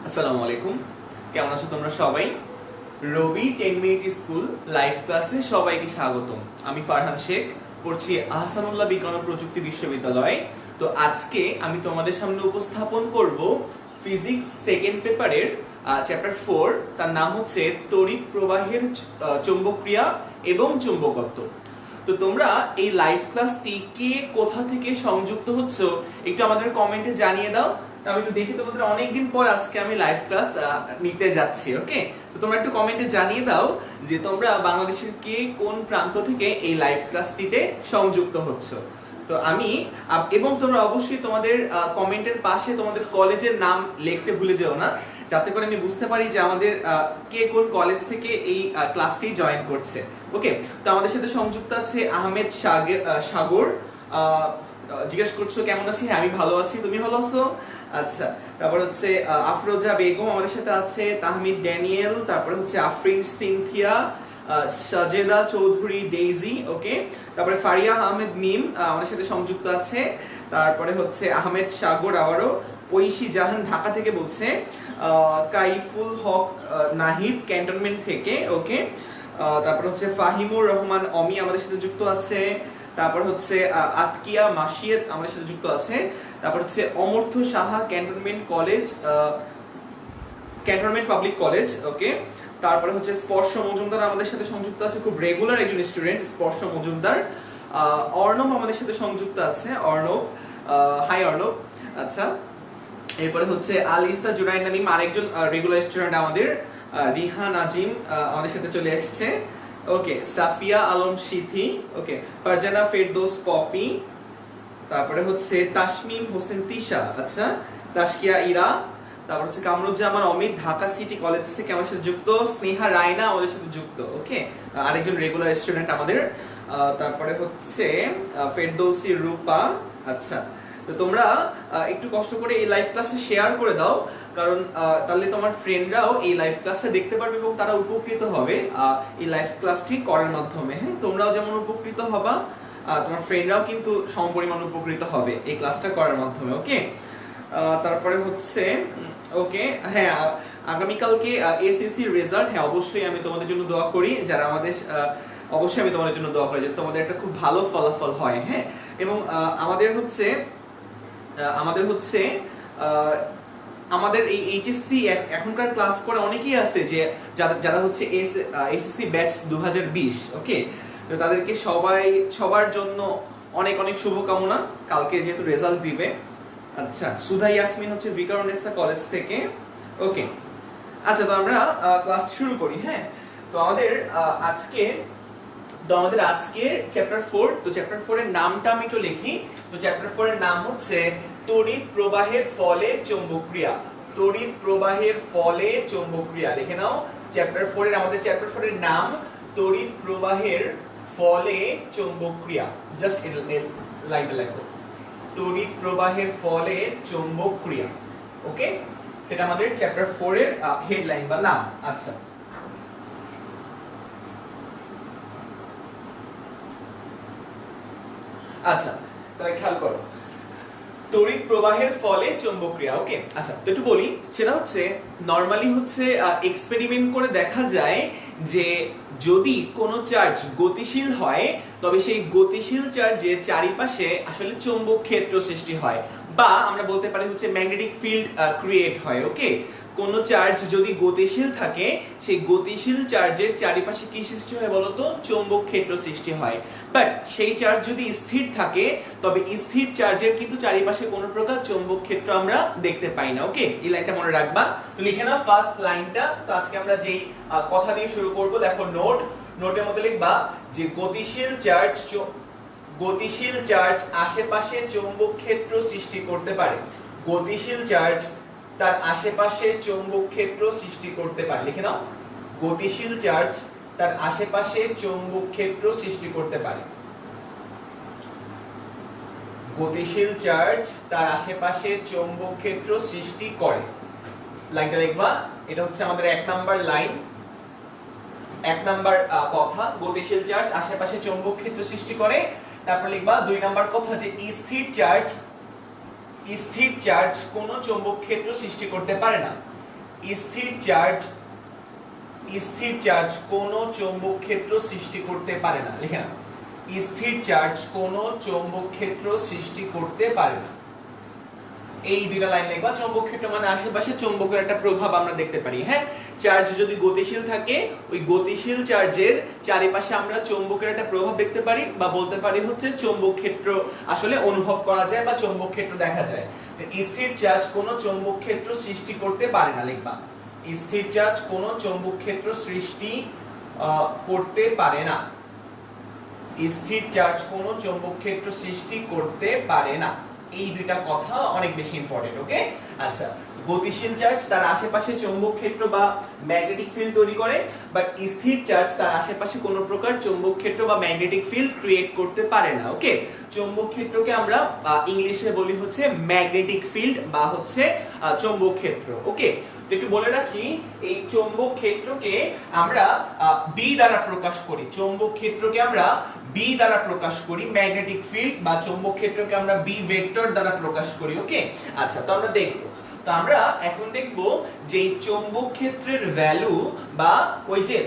আসসালামু আলাইকুম। কেমন আছো তোমরা সবাই? রবি 10 মিনিট স্কুল লাইভ ক্লাসে সবাইকে স্বাগতম। আমি ফারহান শেখ, পড়ছি আহসানুল্লাহ বিজ্ঞান ও প্রযুক্তি বিশ্ববিদ্যালয়। তো আজকে আমি তোমাদের সামনে উপস্থাপন করব ফিজিক্স সেকেন্ড পেপারের চ্যাপ্টার 4, তার নাম হচ্ছে তড়িৎ প্রবাহের চৌম্বকক্রিয়া এবং চুম্বকত্ব। তো তোমরা এই লাইভ ক্লাসটি কে কোথা থেকে সংযুক্ত হচ্ছ একটু আমাদের কমেন্টে জানিয়ে দাও। আমি একটু দেখি তোমাদের অনেকদিন পর আজকে আমি লাইভ ক্লাস নিতে যাচ্ছি। ওকে, তো তোমরা একটু কমেন্টে জানিয়ে দাও যে তোমরা বাংলাদেশের কে কোন প্রান্ত থেকে এই লাইভ ক্লাসটিতে সংযুক্ত হচ্ছ। তো আমি এবং তোমরা অবশ্যই তোমাদের কমেন্টের পাশে তোমাদের কলেজের নাম লিখতে ভুলে যেও না, যাতে করে আমি বুঝতে পারি যে আমাদের কে কোন কলেজ থেকে এই ক্লাসটি জয়েন করছে। ওকে, তো আমাদের সাথে সংযুক্ত আছে আহমেদ সাগর। জিজ্ঞেস করছো কেমন আছি? হ্যাঁ, আমি ভালো আছি, তুমি ভালো আছো? আচ্ছা, তারপর হচ্ছে আফরোজা বেগম আমাদের সাথে আছে, তাহমিদ ড্যানিয়েল, তারপর হচ্ছে আফরিন সিনথিয়া, সাজেদা চৌধুরী ডেইজি। ওকে, তারপরে ফারিয়া আহমেদ মিম আমাদের সাথে সংযুক্ত আছে। তারপরে হচ্ছে আহমেদ সাগর, আবারও ঐশী জাহান ঢাকা থেকে বলছে, কাইফুল হক নাহিদ ক্যান্টনমেন্ট থেকে। ওকে, তারপর হচ্ছে ফাহিমুর রহমান অমি আমাদের সাথে যুক্ত আছে। তারপর হচ্ছে আতকিয়া মাসিয়েত আমাদের সাথে যুক্ত আছে। তারপর হচ্ছে অমর্থ Saha cantonment college, cantonment public college. Okay, তারপরে হচ্ছে স্পর্শ মজুমদার আমাদের সাথে সংযুক্ত আছে, খুব রেগুলার একজন স্টুডেন্ট স্পর্শ মজুমদার। অর্ণব আমাদের সাথে সংযুক্ত আছে, অর্ণব, হাই অর্ণব। আচ্ছা, এরপরে হচ্ছে আলিসা জুরাইন নামিম আরেকজন রেগুলার স্টুডেন্ট আমাদের। রিহা নাজিম আমাদের সাথে চলে এসেছে। ওকে, সাফিয়া আলম সিথি। ওকে, ফারজানা ফেরদৌস পপি। তারপরে হচ্ছে তাসমিম হোসেন তিশা। আচ্ছা, তাসকিয়া ইরা। তারপর হচ্ছে কামরুজ্জামান অমিত ঢাকা সিটি কলেজ থেকে আমাদের সাথে যুক্ত। স্নেহা রায়না আমাদের সাথে যুক্ত। ওকে, আরেকজন রেগুলার স্টুডেন্ট আমাদের। তারপরে হচ্ছে ফেরদৌসি রূপা। আচ্ছা, তো তোমরা একটু কষ্ট করে এই লাইভ ক্লাসটা শেয়ার করে দাও, কারণ তাহলে তোমার ফ্রেন্ডরাও এই লাইভ ক্লাসটা দেখতে পারবে এবং তারা উপকৃত হবে এই লাইভ ক্লাসটি করার মাধ্যমে। হ্যাঁ, তোমরাও যেমন উপকৃত হবা, তোমার ফ্রেন্ডরাও কিন্তু সমপরিমাণ উপকৃত হবে এই ক্লাসটা করার মাধ্যমে। ওকে, তারপরে হচ্ছে ওকে, হ্যাঁ, আগামীকালকে এসএসসি রেজাল্ট। হ্যাঁ, অবশ্যই আমি তোমাদের জন্য দোয়া করি, যারা আমাদের অবশ্যই আমি তোমাদের জন্য দোয়া করি যে তোমাদের একটা খুব ভালো ফলাফল হয়। হ্যাঁ, এবং আমাদের হচ্ছে আমাদের এই এইচএসসি এখনকার ক্লাস করে অনেকেই আছে যে যারা হচ্ছে এসএসসি ব্যাচ 2020। ওকে, তো তাদেরকে সবার জন্য অনেক অনেক শুভকামনা, কালকে যেহেতু রেজাল্ট দিবে। আচ্ছা, সুধা ইয়াসমিন হচ্ছে ভিকারুননিসা কলেজ থেকে। ওকে, আচ্ছা, তো আমরা ক্লাস শুরু করি। হ্যাঁ, তো আমাদের আজকে চ্যাপ্টার 4। তো চ্যাপ্টার 4 এর নামটা আমি একটু লিখি। তো চ্যাপ্টার 4 এর নাম হচ্ছে তড়িৎ প্রবাহের ফলে চৌম্বকক্রিয়া। তড়িৎ প্রবাহের ফলে চৌম্বকক্রিয়া লিখে নাও। আমাদের চ্যাপ্টার 4 এর নাম তড়িৎ প্রবাহের ফলে চৌম্বকক্রিয়া। জাস্ট লাইনটা লেখো, তড়িৎ প্রবাহের ফলে চৌম্বকক্রিয়া। ওকে, এটা আমাদের চ্যাপ্টার 4 এর হেডলাইন বা নাম। আচ্ছা, আচ্ছা, তাহলে খেয়াল করো, তড়িৎ প্রবাহের ফলে চৌম্বকক্রিয়া। ওকে, আচ্ছা, তো একটু বলি, সেটা হচ্ছে নরমালি হচ্ছে এক্সপেরিমেন্ট করে দেখা যায় যে যদি কোনো চার্জ গতিশীল হয়, তবে সেই গতিশীল চার্জের চারিপাশে আসলে চৌম্বক ক্ষেত্র সৃষ্টি হয়, বা আমরা বলতে পারি হচ্ছে ম্যাগনেটিক ফিল্ড ক্রিয়েট হয়। ওকে, কোন চার্জ যদি গতিশীল থাকে, সেই গতিশীল চার্জের চারিপাশে কি সৃষ্টি হয় বলতো? চৌম্বক ক্ষেত্র সৃষ্টি হয়। বাট সেই চার্জ যদি স্থির থাকে, তবে স্থির চার্জের কিন্তু চারিপাশে কোনো প্রকার চৌম্বক ক্ষেত্র আমরা দেখতে পাই না। ওকে, এই লাইনটা মনে রাখবা। তো লিখে নাও ফার্স্ট লাইনটা। তো আজকে আমরা যেই কথা দিয়ে শুরু করব, দেখো নোটের মধ্যে লিখবা যে গতিশীল চার্জ আশেপাশে চৌম্বক ক্ষেত্র সৃষ্টি করতে পারে। গতিশীল চার্জ তার আশেপাশে চৌম্বক ক্ষেত্র সৃষ্টি করতে পারে। লিখে নাও, গতিশীল চার্জ তার আশেপাশে চৌম্বক ক্ষেত্র সৃষ্টি করতে পারে। গতিশীল চার্জ তার আশেপাশে চৌম্বক ক্ষেত্র সৃষ্টি করে। লাইনটা লিখবা, এটা হচ্ছে আমাদের 1 নাম্বার লাইন, 1 নাম্বার কথা, গতিশীল চার্জ আশেপাশে চৌম্বক ক্ষেত্র সৃষ্টি করে। তারপর লিখবা 2 নাম্বার কথা যে স্থির চার্জ কোনো চৌম্বক ক্ষেত্র সৃষ্টি করতে পারে না। স্থির চার্জ কোনো চৌম্বক ক্ষেত্র সৃষ্টি করতে পারে না। লিখে নাও, স্থির চার্জ কোনো চৌম্বক ক্ষেত্র সৃষ্টি করতে পারে না। এই দুইটা লাইন লিখবা। চৌম্বক ক্ষেত্র মানে আশেপাশে চৌম্বকের একটা প্রভাব আমরা দেখতে পারি। হ্যাঁ, চার্জ যদি গতিশীল থাকে, ওই গতিশীল চার্জের চারিপাশে আমরা চৌম্বকের একটা প্রভাব দেখতে পারি, বা বলতে পারি হচ্ছে চৌম্বক ক্ষেত্র আসলে অনুভব করা যায় বা চৌম্বক ক্ষেত্র দেখা যায়। তো স্থির চার্জ কোনো চৌম্বক ক্ষেত্র সৃষ্টি করতে পারে না, লিখবা স্থির চার্জ কোনো চৌম্বক ক্ষেত্র সৃষ্টি করতে পারে না। স্থির চার্জ কোনো চৌম্বক ক্ষেত্র সৃষ্টি করতে পারে না। এই দুইটা কথা অনেক বেশি ইম্পর্টেন্ট। ওকে, আচ্ছা, গতিশীল চার্জ তার আশেপাশে চৌম্বক ক্ষেত্র বা ম্যাগনেটিক ফিল্ড তৈরি করে, বাট স্থির চার্জ তার আশেপাশে কোনো প্রকার চৌম্বক ক্ষেত্র বা ম্যাগনেটিক ফিল্ড ক্রিয়েট করতে পারে না। ওকে, চৌম্বক ক্ষেত্রকে আমরা ইংলিশে বলি হচ্ছে ম্যাগনেটিক ফিল্ড বা হচ্ছে চৌম্বক ক্ষেত্র। ওকে, তো একটু বলে রাখি, এই চৌম্বক ক্ষেত্রকে আমরা বি দ্বারা প্রকাশ করি। চৌম্বক ক্ষেত্রকে আমরা বি দ্বারা প্রকাশ করি, ম্যাগনেটিক ফিল্ড বা চৌম্বক ক্ষেত্রকে আমরা বি ভেক্টর দ্বারা প্রকাশ করি। ওকে, আচ্ছা, তো আমরা দেখব। তো আমরা এখন দেখব যে চৌম্বক ক্ষেত্রের ভ্যালু বা ওই যে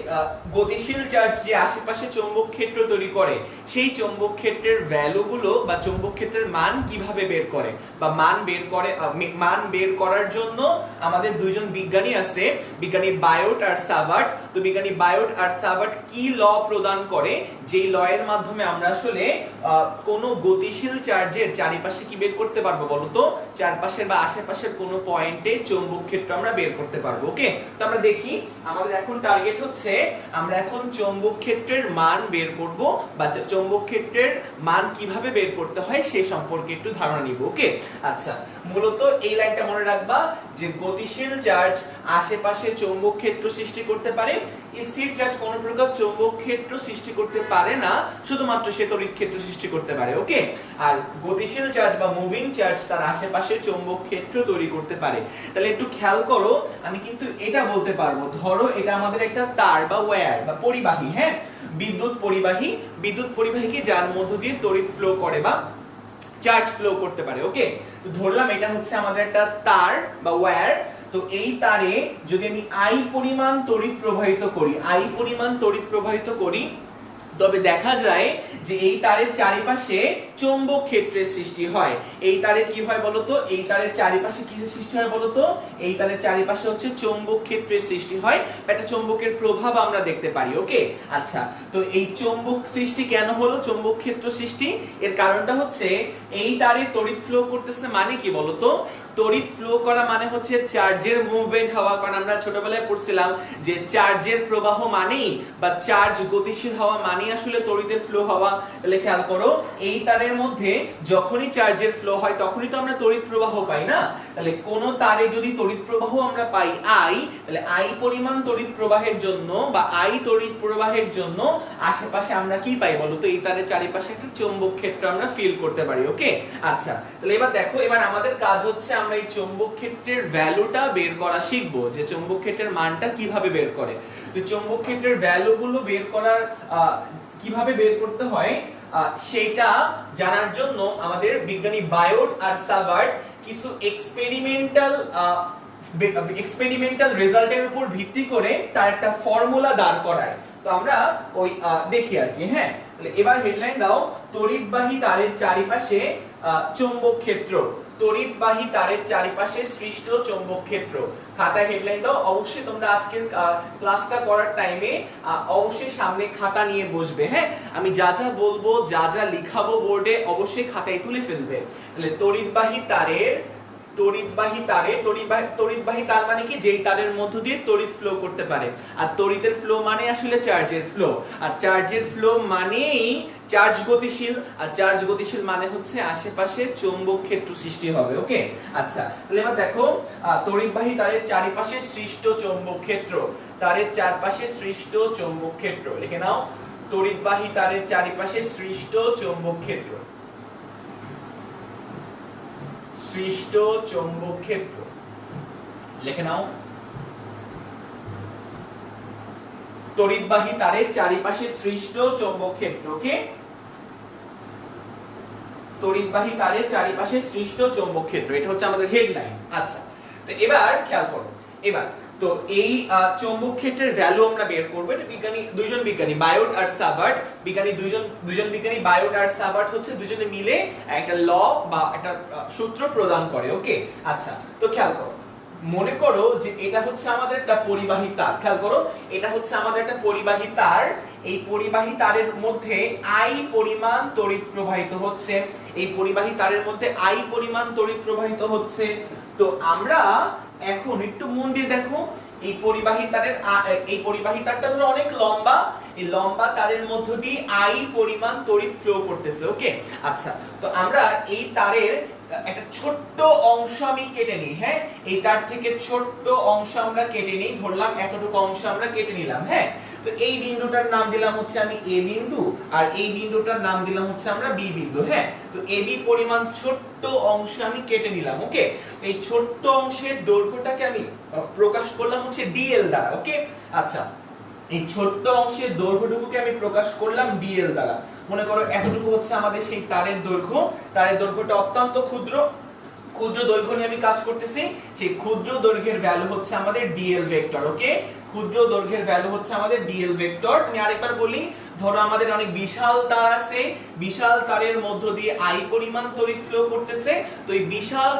গতিশীল চার্জ যে আশেপাশে চৌম্বক ক্ষেত্র তৈরি করে, সেই চৌম্বক ক্ষেত্রের ভ্যালুগুলো বা চৌম্বক ক্ষেত্রের মান কিভাবে বের করে, বা মান বের করার জন্য আমাদের দুইজন বিজ্ঞানী আছে, বিজ্ঞানী বায়োট আর সাভার্ট। তো বিজ্ঞানী বায়োট আর সাভার্ট কি ল প্রদান করে, যেই ল এর মাধ্যমে আমরা আসলে কোন গতিশীল চার্জের চারিপাশে কি বের করতে পারবো বলতো, চারপাশের বা আশেপাশের কোনো পয়েন্টে চৌম্বক ক্ষেত্র আমরা বের করতে পারবো। ওকে, তো আমরা দেখি, আমাদের এখন টার্গেট হচ্ছে আমরা এখন চৌম্বক ক্ষেত্রের মান বের করব, বা চৌম্বক ক্ষেত্রের মান কিভাবে বের করতে হয় সে সম্পর্কে একটু ধারণা নিব। ওকে, আচ্ছা, মূলত এই লাইনটা মনে রাখবা যে গতিশীল চার্জ আশেপাশে চৌম্বক ক্ষেত্র সৃষ্টি করতে পারে, স্থির চার্জ কোন প্রকার চৌম্বক ক্ষেত্র সৃষ্টি করতে পারে না, শুধুমাত্র সে তড়িৎ ক্ষেত্র সৃষ্টি করতে পারে। ওকে, আর গতিশীল চার্জ বা মুভিং চার্জ তার আশেপাশে চৌম্বক ক্ষেত্র তৈরি করতে পারে। তাহলে একটু খেয়াল করো, আমি কিন্তু এটা বলতে পারবো, ধরো এটা আমাদের একটা তার বা ওয়্যার বা পরিবাহী। হ্যাঁ, বিদ্যুৎ পরিবাহীকে যার মধ্য দিয়ে তড়িৎ ফ্লো করে বা চার্জ ফ্লো করতে পারে। ওকে, তো ধরলাম এটা হচ্ছে আমাদের একটা তার বা ওয়্যার। তো এই তারে যদি আমি I পরিমাণ তড়িৎ প্রবাহিত করি, তবে দেখা যায় যে এই তারের চারিপাশে চৌম্বক ক্ষেত্রের সৃষ্টি হয়। এই তারে কি হয় বলতো, এই তারের চারিপাশে কিসের সৃষ্টি হয় বলতো, এই তারের চারিপাশে হচ্ছে চৌম্বক ক্ষেত্রের সৃষ্টি হয়, একটা চৌম্বকের প্রভাব আমরা দেখতে পারি। ওকে, আচ্ছা, তো এই চৌম্বক সৃষ্টি কেন হলো, চৌম্বক ক্ষেত্র সৃষ্টি, এর কারণটা হচ্ছে এই তারে তড়িৎ ফ্লো করতেছে, মানে কি বলতো, তড়িৎ ফ্লো করা মানে হচ্ছে চার্জের মুভমেন্ট হওয়া। কারণ আমরা ছোটবেলায় পড়ছিলাম যে চার্জের প্রবাহ মানেই বা চার্জ গতিশীল হওয়া মানেই আসলে তড়িতের ফ্লো হওয়া। তাহলে খেয়াল করো, এই তারের মধ্যে যখনই চার্জের ফ্লো হয় তখনই তো আমরা তড়িৎ প্রবাহ পাই না। তাহলে কোন তারে যদি তড়িৎ প্রবাহ আমরা পাই I, তাহলে I পরিমাণ তড়িৎ প্রবাহের জন্য বা I তড়িৎ প্রবাহের জন্য আশেপাশে আমরা কি পাই বলতো, এই তারের চারিপাশে একটা চৌম্বক ক্ষেত্র আমরা ফিল করতে পারি। ওকে, আচ্ছা, তাহলে এবার দেখো, এবার আমাদের কাজ হচ্ছে আমরা এই চৌম্বক ক্ষেত্রের ভ্যালুটা বের করা শিখবো, যে চৌম্বক ক্ষেত্রের মানটা কিভাবে বের করে। তো চৌম্বক ক্ষেত্রের ভ্যালুগুলো বের করার কিভাবে বের করতে হয় সেটা জানার জন্য আমাদের বিজ্ঞানী বায়োট আর সাভার্ট কিছু এক্সপেরিমেন্টাল রেজাল্টের উপর ভিত্তি করে তার একটা ফর্মুলা দাঁড় করায়। তো আমরা ওই দেখি আর কি। হ্যাঁ, তাহলে এবার হেডলাইন দাও, তড়িৎবাহী তারের চারিপাশে চৌম্বক ক্ষেত্র, তড়িৎবাহী তারের চারিপাশে সৃষ্ট চৌম্বক ক্ষেত্র। খাতায় হেডলাইন দাও। অবশ্যই তোমরা আজকের ক্লাসটা করার টাইমে অবশ্যই সামনে খাতা নিয়ে বসবে। হ্যাঁ, আমি যা যা বলবো, যা যা লিখাবো বোর্ডে, অবশ্যই খাতায় তুলে ফেলবে। তাহলে তড়িৎবাহী তার মানে কি, যেই তারের মধ্য দিয়ে তড়িৎ ফ্লো করতে পারে। আর তড়িতের ফ্লো মানে আসলে চার্জের ফ্লো, আর চার্জের ফ্লো মানেই চার্জ গতিশীল, আর চার্জ গতিশীল মানে হচ্ছে আশেপাশে চৌম্বক ক্ষেত্র সৃষ্টি হবে। ওকে, আচ্ছা, তাহলে এবার দেখো, তড়িৎবাহী তারের চারিপাশে সৃষ্ট চৌম্বক ক্ষেত্র, তারের চারপাশে সৃষ্ট চৌম্বক ক্ষেত্র, লিখে নাও, তড়িৎবাহী তারের চারিপাশে সৃষ্ট চৌম্বক ক্ষেত্র, সৃষ্ট চৌম্বক ক্ষেত্র, লিখে নাও, তড়িৎবাহী তারের চারিপাশে সৃষ্ট চৌম্বক ক্ষেত্র। ওকে, তড়িৎবাহী তারের চারিপাশে সৃষ্ট চৌম্বক ক্ষেত্র, এটা হচ্ছে আমাদের হেডলাইন। আচ্ছা, তো এবার খেয়াল করো, এবার তো এই চৌম্বক ক্ষেত্রের ভ্যালু আমরা বের করব। এটা দুইজন বিজ্ঞানী বায়োট আর সাবার্ট, দুইজন বিজ্ঞানী বায়োট আর সাবার্ট হচ্ছে দুজনে মিলে একটা ল বা একটা সূত্র প্রদান করে। ওকে, আচ্ছা তো খেয়াল করো, মনে করো যে এটা হচ্ছে আমাদের একটা পরিবাহী তার। খেয়াল করো, এটা হচ্ছে আমাদের একটা পরিবাহী তার। এই পরিবাহী তারের মধ্যে I পরিমাণ তড়িৎ প্রবাহিত হচ্ছে। এই পরিবাহী তারের মধ্যে I পরিমাণ তড়িৎ প্রবাহিত হচ্ছে। তো আমরা এখন একটু মন দিয়ে দেখো, এই পরিবাহী তারটা ধরো অনেক লম্বা, এই লম্বা তারের মধ্য দিয়ে I পরিমাণ তড়িৎ ফ্লো করতেছে। ওকে, আচ্ছা তো আমরা এই তারের একটা ছোট্ট অংশ আমি কেটে নিই। হ্যাঁ, এই তার থেকে ছোট্ট অংশ আমরা কেটে নিই, ধরলাম এতটুকু অংশ আমরা কেটে নিলাম। হ্যাঁ, তো এই বিন্দুটার নাম দিলাম হচ্ছে আমি A বিন্দু, আর এই বিন্দুটার নাম দিলাম হচ্ছে আমরা B বিন্দু। হ্যাঁ, তো AB পরিমাণ ছোট্ট অংশ আমি কেটে নিলাম। ওকে, এই ছোট্ট অংশের দৈর্ঘ্যটাকে আমি প্রকাশ করলাম হচ্ছে DL দ্বারা। ওকে, আচ্ছা এই ছোট্ট অংশের দৈর্ঘ্যটুকুকে আমি প্রকাশ করলাম DL দ্বারা। মনে করো এতটুকু হচ্ছে আমাদের সেই তারের দৈর্ঘ্য। তারের দৈর্ঘ্যটা অত্যন্ত ক্ষুদ্র দৈর্ঘ্য নিয়ে আমি কাজ করতেছি। সেই ক্ষুদ্র দৈর্ঘ্যের ভ্যালু হচ্ছে আমাদের DL ভেক্টর। ওকে, ক্ষুদ্র দৈর্ঘ্যের ভ্যালু হচ্ছে আমাদের DL ভেক্টর। আমি আরেকবার বলি, ধরো আমাদের অনেক বিশাল তার আছে, বিশাল তারের মধ্য দিয়ে I পরিমাণ তড়িৎ ফ্লো করতেছে। তো এই বিশাল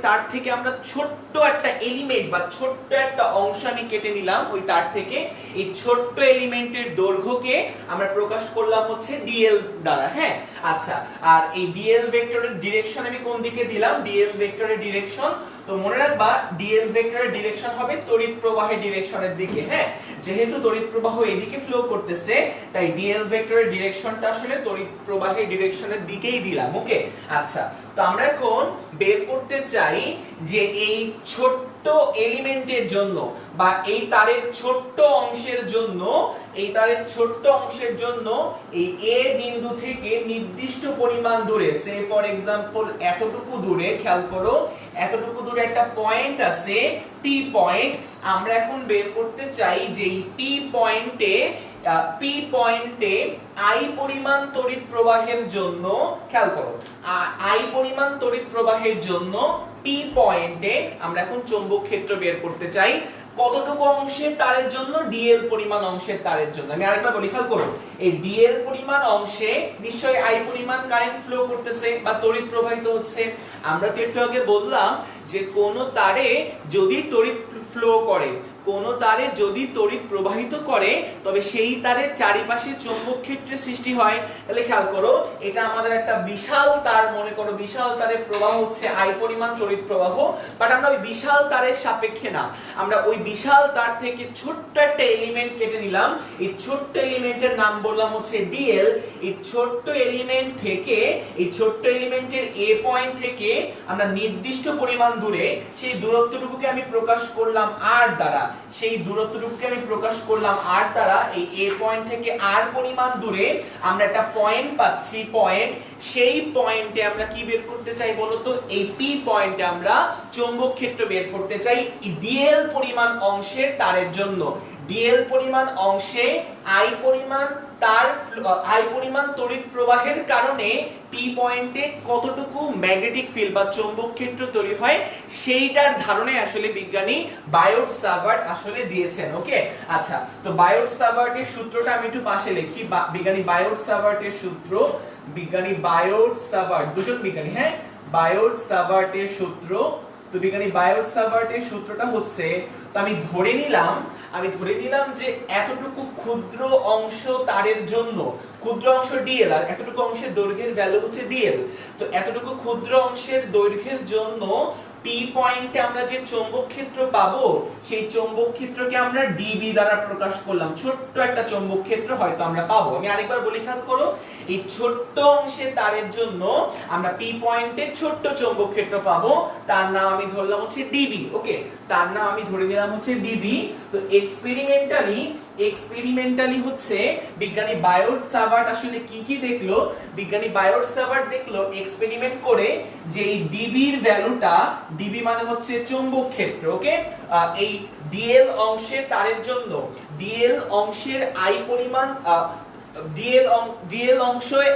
তার থেকে আমরা ছোট্ট একটা এলিমেন্ট বা ছোট্ট একটা অংশ আমি কেটে নিলাম ওই তার থেকে। এই ছোট্ট এলিমেন্টের দৈর্ঘ্যকে আমরা প্রকাশ করলাম হচ্ছে DL দ্বারা। হ্যাঁ, আচ্ছা আর এই DL ভেক্টরের ডিরেকশন আমি কোন দিকে দিলাম? DL ভেক্টরের ডিরেকশন, তো মনে রাখবা DL ভেক্টরের ডিরেকশন হবে তড়িৎ প্রবাহের ডিরেকশনের দিকে। হ্যাঁ, যেহেতু তড়িৎ প্রবাহ এদিকে ফ্লো করতেছে, তাই DL ভেক্টরের ডিরেকশনটা আসলে তড়িৎ প্রবাহের ডিরেকশনের দিকেই দিলাম। ওকে, আচ্ছা তো আমরা এখন বের করতে চাই যে এই ছোট্ট এলিমেন্টের জন্য বা এই তারের ছোট্ট অংশের জন্য, এই তারের ছোট্ট অংশের জন্য এই A বিন্দু থেকে নির্দিষ্ট পরিমাণ দূরে, সে ফর এক্সাম্পল এতটুকু দূরে, খেয়াল করো এতটুকু দূরে একটা পয়েন্ট আছে P পয়েন্ট। আমরা এখন বের করতে চাই যে এই P পয়েন্টে I পরিমাণ তড়িৎ প্রবাহের জন্য, খেয়াল করো I পরিমাণ তড়িৎ প্রবাহের জন্য P পয়েন্টে আমরা এখন চৌম্বক ক্ষেত্র বের করতে চাই। কতটুকু অংশের তারের জন্য? DL পরিমাণ অংশের তারের জন্য। আমি আরেকবার বলি, খেয়াল করো এই DL পরিমাণ অংশে নিশ্চয়ই I পরিমাণ কারেন্ট ফ্লো করতেছে বা তড়িৎ প্রবাহিত হচ্ছে। আমরা তো একটু আগে বললাম যে কোন তারে যদি তড়িৎ ফ্লো করে, কোন তারে যদি তড়িৎ প্রবাহিত করে, তবে সেই তারের চারিপাশে চৌম্বক ক্ষেত্রের সৃষ্টি হয়। তাহলে খেয়াল করো এটা আমাদের একটা বিশাল তার, মনে করো বিশাল তারের প্রবাহ হচ্ছে I পরিমাণ তড়িৎ প্রবাহ, বাট আমরা ওই বিশাল তারের সাপেক্ষে না, আমরা ওই বিশাল তার থেকে ছোট্ট একটা এলিমেন্ট কেটে নিলাম। এই ছোট্ট এলিমেন্টের নাম বললাম হচ্ছে DL। এই ছোট্ট এলিমেন্ট থেকে, এই ছোট্ট এলিমেন্টের A পয়েন্ট থেকে আমরা নির্দিষ্ট পরিমাণ দূরে, সেই দূরত্বটুকুকে আমি প্রকাশ করলাম R দ্বারা। সেই দূরত্বটুকুকে আমি প্রকাশ করলাম R দ্বারা। এই A পয়েন্ট থেকে R পরিমাণ দূরে আমরা একটা পয়েন্ট পাচ্ছি, পয়েন্ট। সেই পয়েন্টে আমরা কি বের করতে চাই বলতো? এই P পয়েন্টে আমরা চৌম্বক ক্ষেত্র বের করতে চাই DL পরিমাণ অংশের তারের জন্য। DL পরিমাণ অংশে I পরিমাণ তড়িৎ প্রবাহের কারণে P পয়েন্টে কতটুকু ম্যাগনেটিক ফিল্ড বা চৌম্বক ক্ষেত্র তৈরি হয়, সেইটার ধারণা আসলে বিজ্ঞানী বায়োট সাভার্ট আসলে দিয়েছেন। ওকে, আচ্ছা তো বায়োট সাভার্টের সূত্রটা আমি একটু পাশে লিখি। বিজ্ঞানী বায়োট সাভার্টের সূত্র, বিজ্ঞানী বায়োট সাভার্ট, দুজন বিজ্ঞানী, হ্যাঁ, বায়োট সাভার্টের সূত্র। তো বিজ্ঞানী বায়োট সাভার্টের সূত্রটা হচ্ছে, তো আমি ধরে নিলাম যে এতটুকু ক্ষুদ্র অংশ তারের জন্য, ক্ষুদ্র অংশ DL আর এতটুকু অংশের দৈর্ঘ্যের ভ্যালু হচ্ছে DL। তো এতটুকু ক্ষুদ্র অংশের দৈর্ঘ্যের জন্য P পয়েন্টে আমরা যে চৌম্বক ক্ষেত্র পাবো, সেই চৌম্বক ক্ষেত্রকে আমরা DB দ্বারা প্রকাশ করলাম। ছোট্ট একটা চৌম্বক ক্ষেত্র হয়তো আমরা পাবো। আমি আরেকবার বলি, খেয়াল করো এই ছোট্ট অংশে তারের জন্য আমরা P পয়েন্টে ছোট্ট চৌম্বক ক্ষেত্র পাবো, তার নাম আমি ধরলাম হচ্ছে DB। ওকে, তার নাম আমি ধরে নিলাম হচ্ছে DB। তো এক্সপেরিমেন্টালি হচ্ছে বিজ্ঞানী বায়োট সাভার্ট আসলে কি দেখলো? বিজ্ঞানী বায়োট সাভার্ট দেখলো এক্সপেরিমেন্ট করে যে এই DB এর ভ্যালুটা, DB মানে হচ্ছে চৌম্বক ক্ষেত্র। ওকে, এই DL অংশের তারের জন্য DL অংশের I পরিমাণ, DL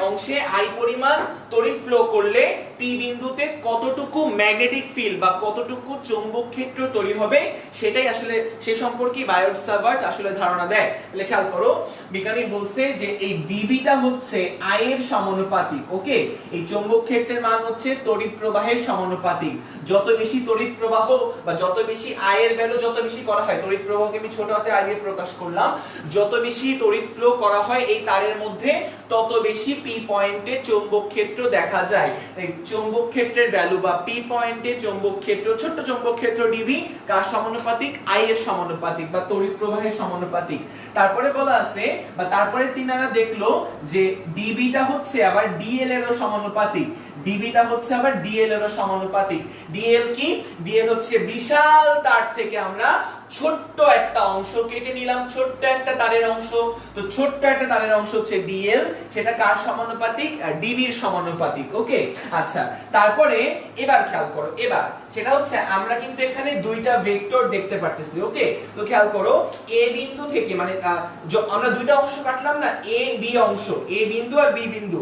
অংশে I পরিমাণ তড়িৎ ফ্লো করলে পি বিন্দুতে কতটুকু ম্যাগনেটিক ফিল্ড বা কতটুকু চৌম্বক ক্ষেত্র তৈরি হবে সেটাই আসলে সে সম্পর্কে বায়োট সাভার্ট আসলে ধারণা দেয়। তাহলে খেয়াল করো, বিজ্ঞানী বলছে যে এই ডিবিটা হচ্ছে আই এর সমানুপাতিক। ওকে, এই চৌম্বক ক্ষেত্রের মান হচ্ছে তড়িৎ প্রবাহের সমানুপাতিক। যত বেশি তড়িৎ প্রবাহ বা যত বেশি আই এর ভ্যালু যত বেশি করা হয়, তড়িৎ প্রবাহকে আমি ছোট হাতে আই দিয়ে প্রকাশ করলাম, যত বেশি তড়িৎ ফ্লো করা হয় এই তারের মধ্যে তত বেশি পি পয়েন্টে চৌম্বক ক্ষেত্র দেখা যায়। এই চৌম্বক ক্ষেত্রের ভ্যালু বা পি পয়েন্টে চৌম্বক ক্ষেত্র, ছোট্ট চৌম্বক ক্ষেত্র ডিবি কার সমানুপাতিক? আই এর সমানুপাতিক বা তড়িৎ প্রবাহের সমানুপাতিক। তারপরে বলা আছে বা তারপরে তিনারা দেখলো যে ডিবিটা হচ্ছে আবার ডিএল এরও সমানুপাতিক। ডিবিটা হচ্ছে আবার ডিএল এরও সমানুপাতিক। ডিএল কি? ডিএল হচ্ছে বিশাল তার থেকে আমরা ছোট্ট একটা অংশ কেটে নিলাম, ছোট্ট একটা তারের অংশ। তো ছোট্ট একটা তারের অংশ হচ্ছে ডিএল, সেটা কার সমানুপাতিক? ডিবির সমানুপাতিক। ওকে, আচ্ছা, তারপরে এবার খেয়াল করো, এবার সেটা হচ্ছে আমরা কিন্তু এখানে দুইটা ভেক্টর দেখতে পারতেছি। ওকে, তো খেয়াল করো, এ বিন্দু থেকে মানে আমরা দুইটা অংশ কাটলাম না, এ বি অংশ, এ বিন্দু আর বি বিন্দু,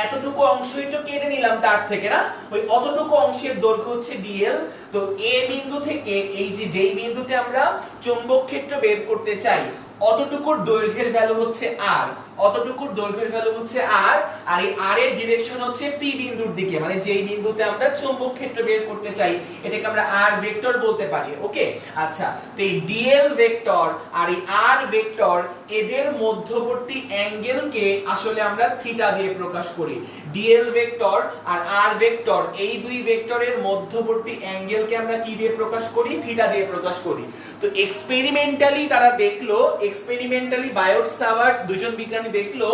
এতটুকু অংশই তো কেটে নিলাম তার থেকে না, ওই অতটুকু অংশের দৈর্ঘ্য হচ্ছে ডিএল। তো এ বিন্দু থেকে এই যে যেই বিন্দুতে আমরা চৌম্বক ক্ষেত্র বের করতে চাই অতটুকুর দৈর্ঘ্যের ভ্যালু হচ্ছে আর, অতটুকুর দৈর্ঘ্যের ভ্যালু হচ্ছে আর, আর এই আর এর ডিরেকশন হচ্ছে পি বিন্দুর দিকে, মানে যেই বিন্দুতে আমরা চৌম্বক ক্ষেত্র বের করতে চাই এটাকে আমরা আর ভেক্টর বলতে পারি। ওকে, আচ্ছা, তো এই ডিএল ভেক্টর আর এই আর ভেক্টর এদের মধ্যবর্তী অ্যাঙ্গেলকে আসলে আমরা থিটা দিয়ে প্রকাশ করি। ডিএল ভেক্টর আর আর ভেক্টর এই দুই ভেক্টরের মধ্যবর্তী অ্যাঙ্গেলকে আমরা কি দিয়ে প্রকাশ করি? থিটা দিয়ে প্রকাশ করি। তো এক্সপেরিমেন্টালি তারা দেখলো, এক্সপেরিমেন্টালি বায়োট সাভার্ট দুজন বিজ্ঞানী দেখলো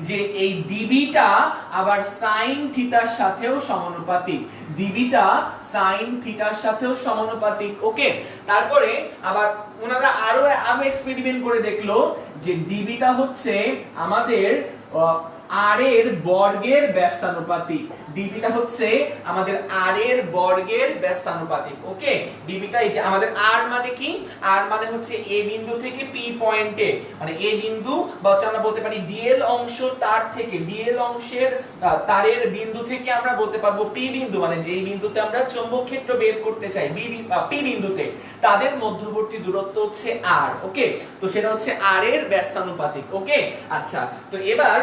যে এই ডিবিটা আবার সাইন থিটার সাথেও সমানুপাতিক, ডিবিটা সাইন থিটার সাথেও সমানুপাতিক। ওকে, তারপরে আবার ওনারা আরো এক্সপেরিমেন্ট করে দেখলো যে ডিবিটা হচ্ছে আমাদের আর এর বর্গের ব্যস্তানুপাতিক। ডিবিটা হচ্ছে আমাদের আর এর বর্গের ব্যস্তানুপাতিক। ওকে, ডিবিটা এই যে আমাদের আর মানে কি? আর মানে হচ্ছে এ বিন্দু থেকে পি পয়েন্টে, মানে এ বিন্দু বা হচ্ছে আমরা বলতে পারি ডিএল অংশ তার থেকে, ডিএল অংশের তারের বিন্দু থেকে আমরা বলতে পারবো পি বিন্দু, মানে যেই বিন্দুতে আমরা চৌম্বক ক্ষেত্র বের করতে চাই পি বিন্দুতে, তাদের মধ্যবর্তী দূরত্ব হচ্ছে আর। ওকে, তো সেটা হচ্ছে আর এর ব্যস্তানুপাতিক। ওকে, আচ্ছা, তো এবার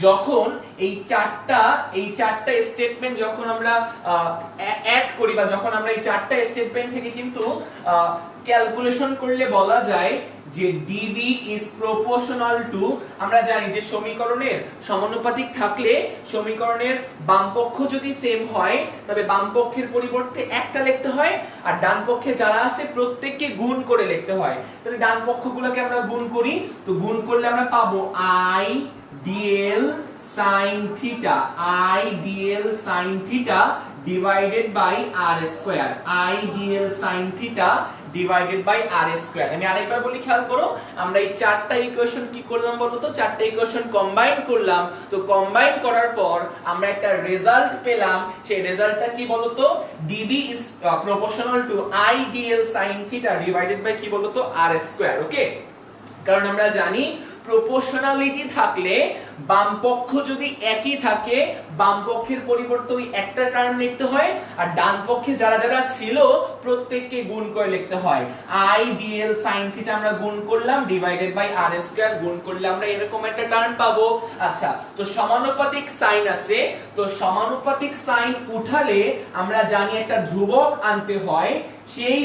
যখন এই চারটা স্টেটমেন্ট যখন আমরা অ্যাড করি বা যখন আমরা এই চারটা স্টেটমেন্ট থেকে কিন্তু ক্যালকুলেশন করলে বলা যায় যে dv is proportional to, আমরা জানি যে সমীকরণের সমানুপাতিক থাকলে সমীকরণের বাম পক্ষ যদি সেম হয় তবে বাম পক্ষের পরিবর্তে একটা লিখতে হয় আর ডান পক্ষে যারা আছে প্রত্যেককে গুণ করে লিখতে হয়। তাহলে ডান পক্ষগুলোকে আমরা গুণ করি, তো গুণ করলে আমরা পাবো i dl sin theta, i dl sin theta divided by r square, i dl sin theta divided by r square। আমি আরেকবার বলি, খেয়াল করো, আমরা এই চারটা ইকুয়েশন কি করলাম বলো তো? চারটা ইকুয়েশন কম্বাইন করলাম। তো কম্বাইন করার পর আমরা একটা রেজাল্ট পেলাম। সেই রেজাল্টটা কি বলো তো? dv is proportional to i dl sin theta divided by কি বলো তো? r square। ওকে, কারণ আমরা জানি প্রপোর্শনালিটি থাকলে বাম পক্ষ যদি একই থাকে বাম পক্ষের পরিবর্তে ওই একটা টার্ম লিখতে হয় আর ডান পক্ষে যারা যারা ছিল প্রত্যেককে গুণ করে লিখতে হয়। i dl sin theta আমরা গুণ করলাম ডিভাইডেড বাই r স্কয়ার, গুণ করলে আমরা এরকম একটা টার্ম পাবো। আচ্ছা, তো সমানুপাতিক সাইন আছে, তো সমানুপাতিক সাইন উঠালে আমরা জানি একটা ধ্রুবক আনতে হয়। সেই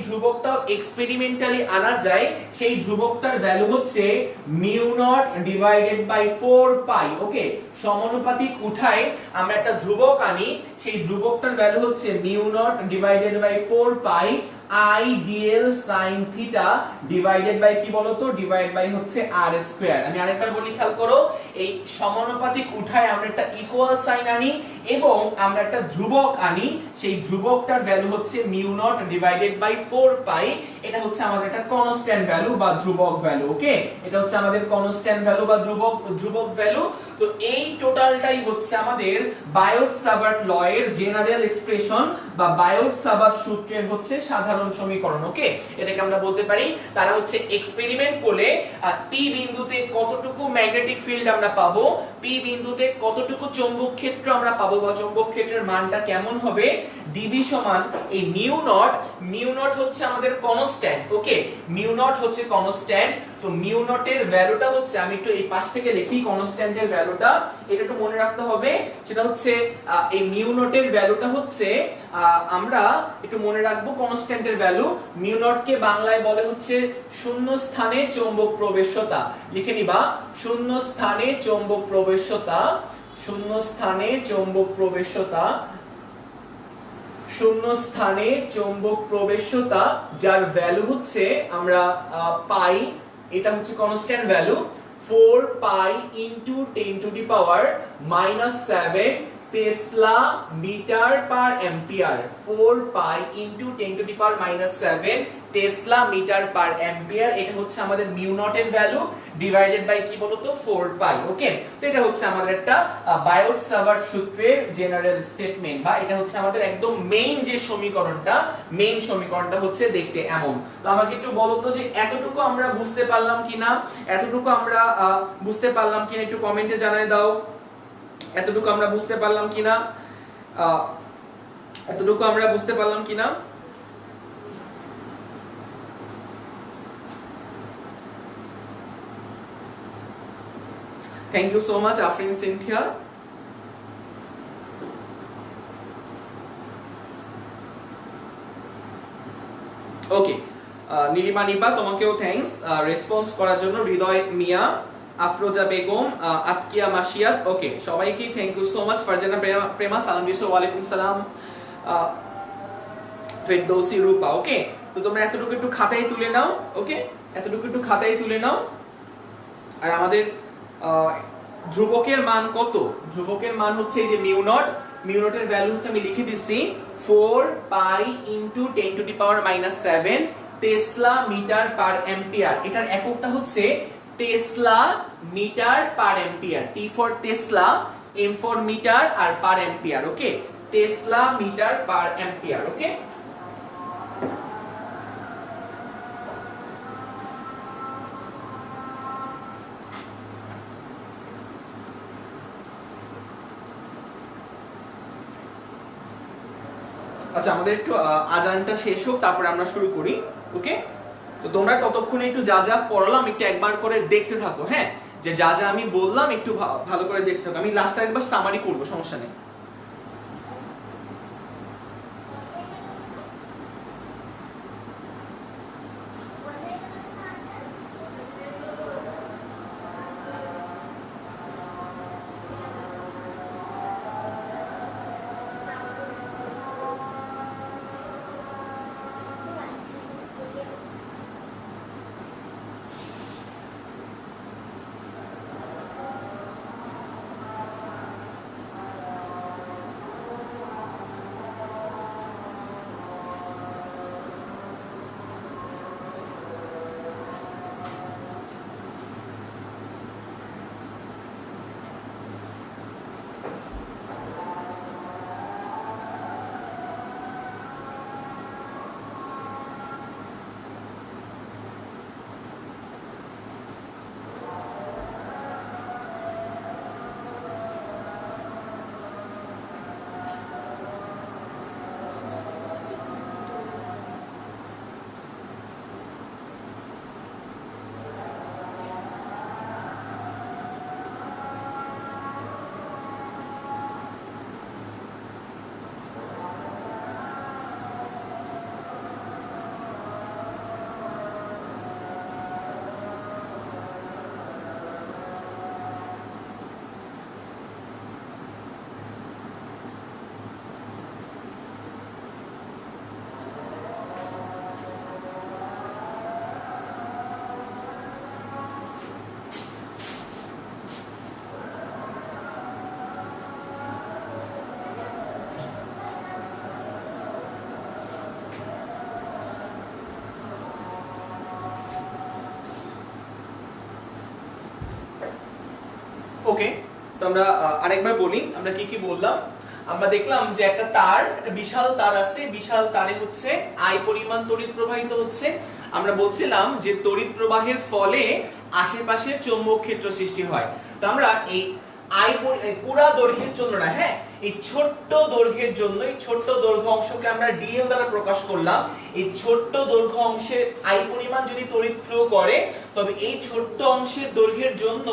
ধ্রুবকটাও এক্সপেরিমেন্টালি আনা যায়। সেই ধ্রুবকটার ভ্যালু হচ্ছে mu naught divided by 4 pi. Okay, সমানুপাতিক উঠায় আমরা একটা ধ্রুবক আনি, সেই ধ্রুবকটার ভ্যালু হচ্ছে mu naught divided by 4 pi i dl sin theta divided by কি বলতো? ডিভাইড বাই হচ্ছে r স্কয়ার। আমি আরেকবার বলি, খেয়াল করো, এই সমানুপাতিক উঠায় আমরা একটা ইকুয়াল সাইন আনি, এবং আমরা একটা ধ্রুবক আনি, সেই ধ্রুবকটার ভ্যালু হচ্ছে মিউ নট ডিভাইডেড বাই 4 পাই। এটা হচ্ছে আমাদের একটা কনস্ট্যান্ট ভ্যালু বা ধ্রুবক ভ্যালু। ওকে, এটা হচ্ছে আমাদের কনস্ট্যান্ট ভ্যালু বা ধ্রুবক ভ্যালু। তো এই টোটালটাই হচ্ছে আমাদের বায়োট-সাভার্ট ল এর জেনারেল এক্সপ্রেশন বা বায়োট-সাভার্ট সূত্রের হচ্ছে সাধারণ সমীকরণ। ওকে, এটাকে আমরা বলতে পারি তারা হচ্ছে এক্সপেরিমেন্ট করলে পি বিন্দুতে কতটুকু ম্যাগনেটিক ফিল্ড আমরা পাবো, পি বিন্দুতে কতটুকু চৌম্বক ক্ষেত্র আমরা পাবো বা চৌম্বক ক্ষেত্রের মানটা কেমন হবে, ডিবি সমান এই মিউ নট হচ্ছে আমাদের কনস্ট্যান্ট। ওকে, মিউ নট হচ্ছে কনস্ট্যান্ট। তো মিউ নটের ভ্যালুটা হচ্ছে, আমি একটু এই পাশ থেকে লিখি কনস্ট্যান্টের ভ্যালুটা, এটা একটু মনে রাখতে হবে। সেটা হচ্ছে এই মিউ নটের ভ্যালুটা হচ্ছে আমরা একটু মনে রাখবো কনস্ট্যান্টের ভ্যালু। মিউ নট কে বাংলায় বলে হচ্ছে শূন্য স্থানে চৌম্বক প্রবেশ্যতা। লিখে নিবা, শূন্য স্থানে চৌম্বক প্রবেশ্যতা, শূন্য স্থানে চৌম্বক প্রবেশ্যতা, শূন্য স্থানে চৌম্বক প্রবেশ্যতা, যার ভ্যালু হচ্ছে আমরা পাই, এটা হচ্ছে constant value 4 pi into 10 to the power -7 tesla metre per ampere. 4 pi into 10 to the power -7 tesla metre per ampere. এটা হচ্ছে আমাদের মিউ নট এর ভ্যালু ডিভাইডেড বাই কি বলতো 4 পাই। ওকে, তো এটা হচ্ছে আমাদের একটা বায়োট-সাভার্ট সূত্রের জেনারেল স্টেটমেন্ট, বা এটা হচ্ছে আমাদের একদম মেইন যে সমীকরণটা হচ্ছে দেখতে এমন। তো আমাকে একটু বলো তো যে এতটুকু আমরা বুঝতে পারলাম কিনা, এতটুকু আমরা বুঝতে পারলাম কিনা, একটু কমেন্টে জানাই দাও এতটুকু আমরা বুঝতে পারলাম কিনা, এতটুকু আমরা বুঝতে পারলাম কিনা। Thank you so much Afrin Sinthia. Okay, Nilima Nipa, তোমাকেও থ্যাঙ্কস রেসপন্স করার জন্য। হৃদয় মিয়া, আফরোজা বেগম, আতকিয়া মাসিয়াত, ওকে সবাইকে thank you so much. Farzana Prema সালাম দিছো, ওয়ালাইকুম সালাম। ফেরদৌসি রূপা, ওকে। তো তোমরা এতটুকু একটু খাতায় তুলে নাও। ওকে, এতটুকু একটু খাতায় তুলে নাও। আর আমাদের ধ্রুবকের মান কত? ধ্রুবকের মান হচ্ছে এই যে মিউ নট, মিউ নটের ভ্যালু হচ্ছে আমি লিখে দিচ্ছি 4 pi into 10 to the power -7 tesla metre per ampere. এটার এককটা হচ্ছে tesla metre per ampere. T for tesla, M for metre, আর per ampere. Okay, tesla metre per ampere. Okay, আচ্ছা আমাদের একটু আজানটা শেষ হোক, তারপরে আমরা শুরু করি। ওকে, তো তোমরা ততক্ষণে একটু যা যা পড়লাম একটু একবার করে দেখতে থাকো। হ্যাঁ, যে যা যা আমি বললাম একটু ভালো করে দেখতে থাকো। আমি লাস্টে একবার সামারি করবো, সমস্যা নেই। ওকে, তো আমরা আরেকবার বলি আমরা কি কি বললাম। আমরা দেখলাম যে একটা তার, একটা বিশাল তার আছে, বিশাল তারে হচ্ছে I পরিমাণ তড়িৎ প্রবাহিত হচ্ছে। আমরা বলছিলাম যে তড়িৎ প্রবাহের ফলে আশেপাশের চৌম্বক ক্ষেত্র সৃষ্টি হয়। তো আমরা এই পুরা দৈর্ঘ্যের জন্য না, হ্যাঁ, এই ছোট্ট দৈর্ঘ্যের জন্য, এই ছোট্ট দৈর্ঘ্য অংশকে আমরা dl দ্বারা প্রকাশ করলাম। এই ছোট্ট দৈর্ঘ্য অংশে I পরিমাণ যদি তড়িৎ ফ্লো করে, তবে এই ছোট্ট অংশের দৈর্ঘ্যের জন্য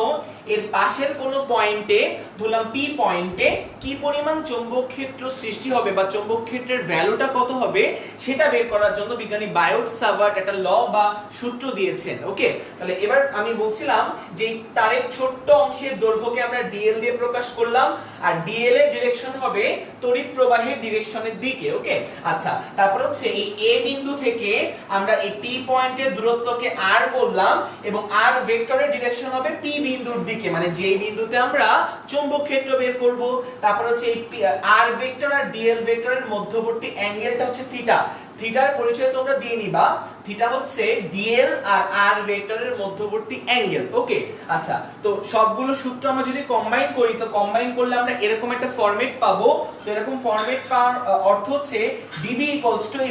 এর পাশের কোন পয়েন্টে, ধরলাম P পয়েন্টে, কি পরিমাণ চৌম্বক ক্ষেত্র সৃষ্টি হবে বা চৌম্বক ক্ষেত্রের ভ্যালুটা কত হবে সেটা বের করার জন্য বিজ্ঞানী বায়োট সাভার্ট একটা ল বা সূত্র দিয়েছেন। ওকে, তাহলে এবার আমি বলছিলাম যে তারের ছোট্ট অংশের দৈর্ঘ্যকে আমরা dl দিয়ে প্রকাশ করলাম, আর dl এর ডিরেকশন হবে তড়িৎ প্রবাহের ডিরেকশনের দিকে। ওকে, আচ্ছা, তারপর হচ্ছে এই A বিন্দু থেকে আমরা এই P পয়েন্টের দূরত্বকে r বললাম, এবং r ভেক্টরের ডিরেকশন হবে P বিন্দুর দিকে, মানে যে বিন্দুতে আমরা চৌম্বক ক্ষেত্র বের করব। তারপর হচ্ছে এই r ভেক্টর আর dl ভেক্টরের মধ্যবর্তী অ্যাঙ্গেলটা হচ্ছে থিটা। থিটার পরিচয় তোমরা দিয়ে নিবা, থিটা হচ্ছে dl আর r ভেক্টরের মধ্যবর্তী অ্যাঙ্গেল। ওকে, আচ্ছা, তো সবগুলো সূত্র আমরা যদি কম্বাইন করি, তো কম্বাইন করলে আমরা এরকম একটা ফরম্যাট পাবো। তো এরকম ফরম্যাট পাওয়ার অর্থ হচ্ছে dB এই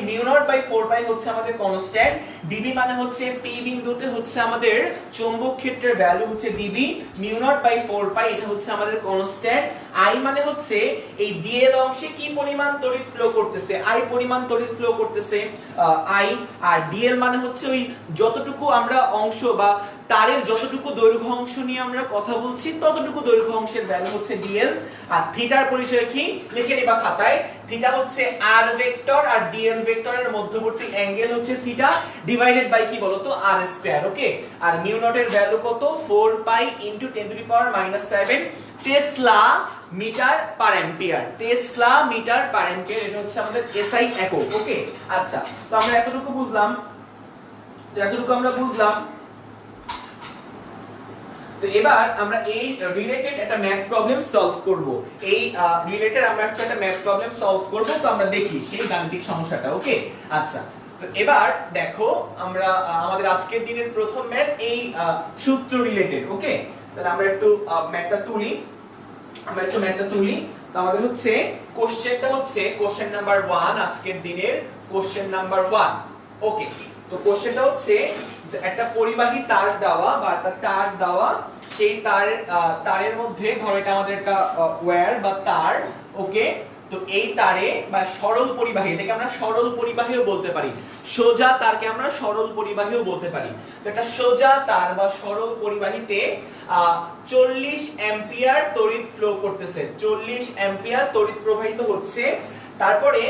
μ0/4π হচ্ছে আমাদের কনস্ট্যান্ট, dB মানে হচ্ছে P বিন্দুতে হচ্ছে আমাদের চৌম্বক ক্ষেত্রের ভ্যালু হচ্ছে dB, μ0/4π এটা হচ্ছে আমাদের কনস্ট্যান্ট, I মানে হচ্ছে এই dl অংশে কি পরিমাণ তড়িৎ ফ্লো করতেছে, I পরিমাণ তড়িৎ ফ্লো করতেছে I, আর dl মানে হচ্ছে ওই যতটুকু আমরা অংশ বা তারের যতটুকু দৈর্ঘ্য অংশ নিয়ে আমরা কথা বলছি ততটুকু দৈর্ঘ্য অংশের ভ্যালু হচ্ছে dl। আর থিটার পরিচয় কি লিখে নিবা খাতায়, থিটা হচ্ছে r ভেক্টর আর dl ভেক্টরের মধ্যবর্তী অ্যাঙ্গেল হচ্ছে থিটা, ডিভাইডেড বাই কি বলতো r স্কয়ার। ওকে, আর μ0 এর ভ্যালু কত 4π × 10⁻⁷ tesla metre per ampere, tesla metre per ampere, এটা হচ্ছে আমাদের এসআই একক। ওকে, আচ্ছা, তো আমরা এতটুকু বুঝলাম, তো এবার আমরা এই রিলেটেড একটা ম্যাথ প্রবলেম সলভ করব। এই রিলেটেড আমরা একটা ম্যাথ প্রবলেম সলভ করব, তো আমরা দেখি সেই গাণিতিক সমস্যাটা। ওকে, আচ্ছা, তো এবার দেখো আমরা আমাদের আজকের দিনের প্রথম ম্যাথ এই সূত্র রিলেটেড। ওকে, তাহলে আমরা একটু ম্যাথটা তুলি, তো আমাদের হচ্ছে কোশ্চেনটা হচ্ছে কোশ্চেন নাম্বার 1, আজকের দিনের কোশ্চেন নাম্বার 1। ওকে, তো কোশ্চেনটা হচ্ছে একটা পরিবাহী তার দেওয়া বা একটা তার দেওয়া, সেই তারের মধ্যে ধরো এটা আমাদের একটা ওয়্যার বা তার। ওকে, তো এই তারে বা সরল পরিবাহী, এটাকে আমরা সরল পরিবাহীও বলতে পারি, সোজা তারকে আমরা সরল পরিবাহীও বলতে পারি। তো একটা সোজা তার বা সরল পরিবাহীতে 40 অ্যাম্পিয়ার তড়িৎ ফ্লো করতেছে, 40 অ্যাম্পিয়ার তড়িৎ প্রবাহিত হচ্ছে। তারপরে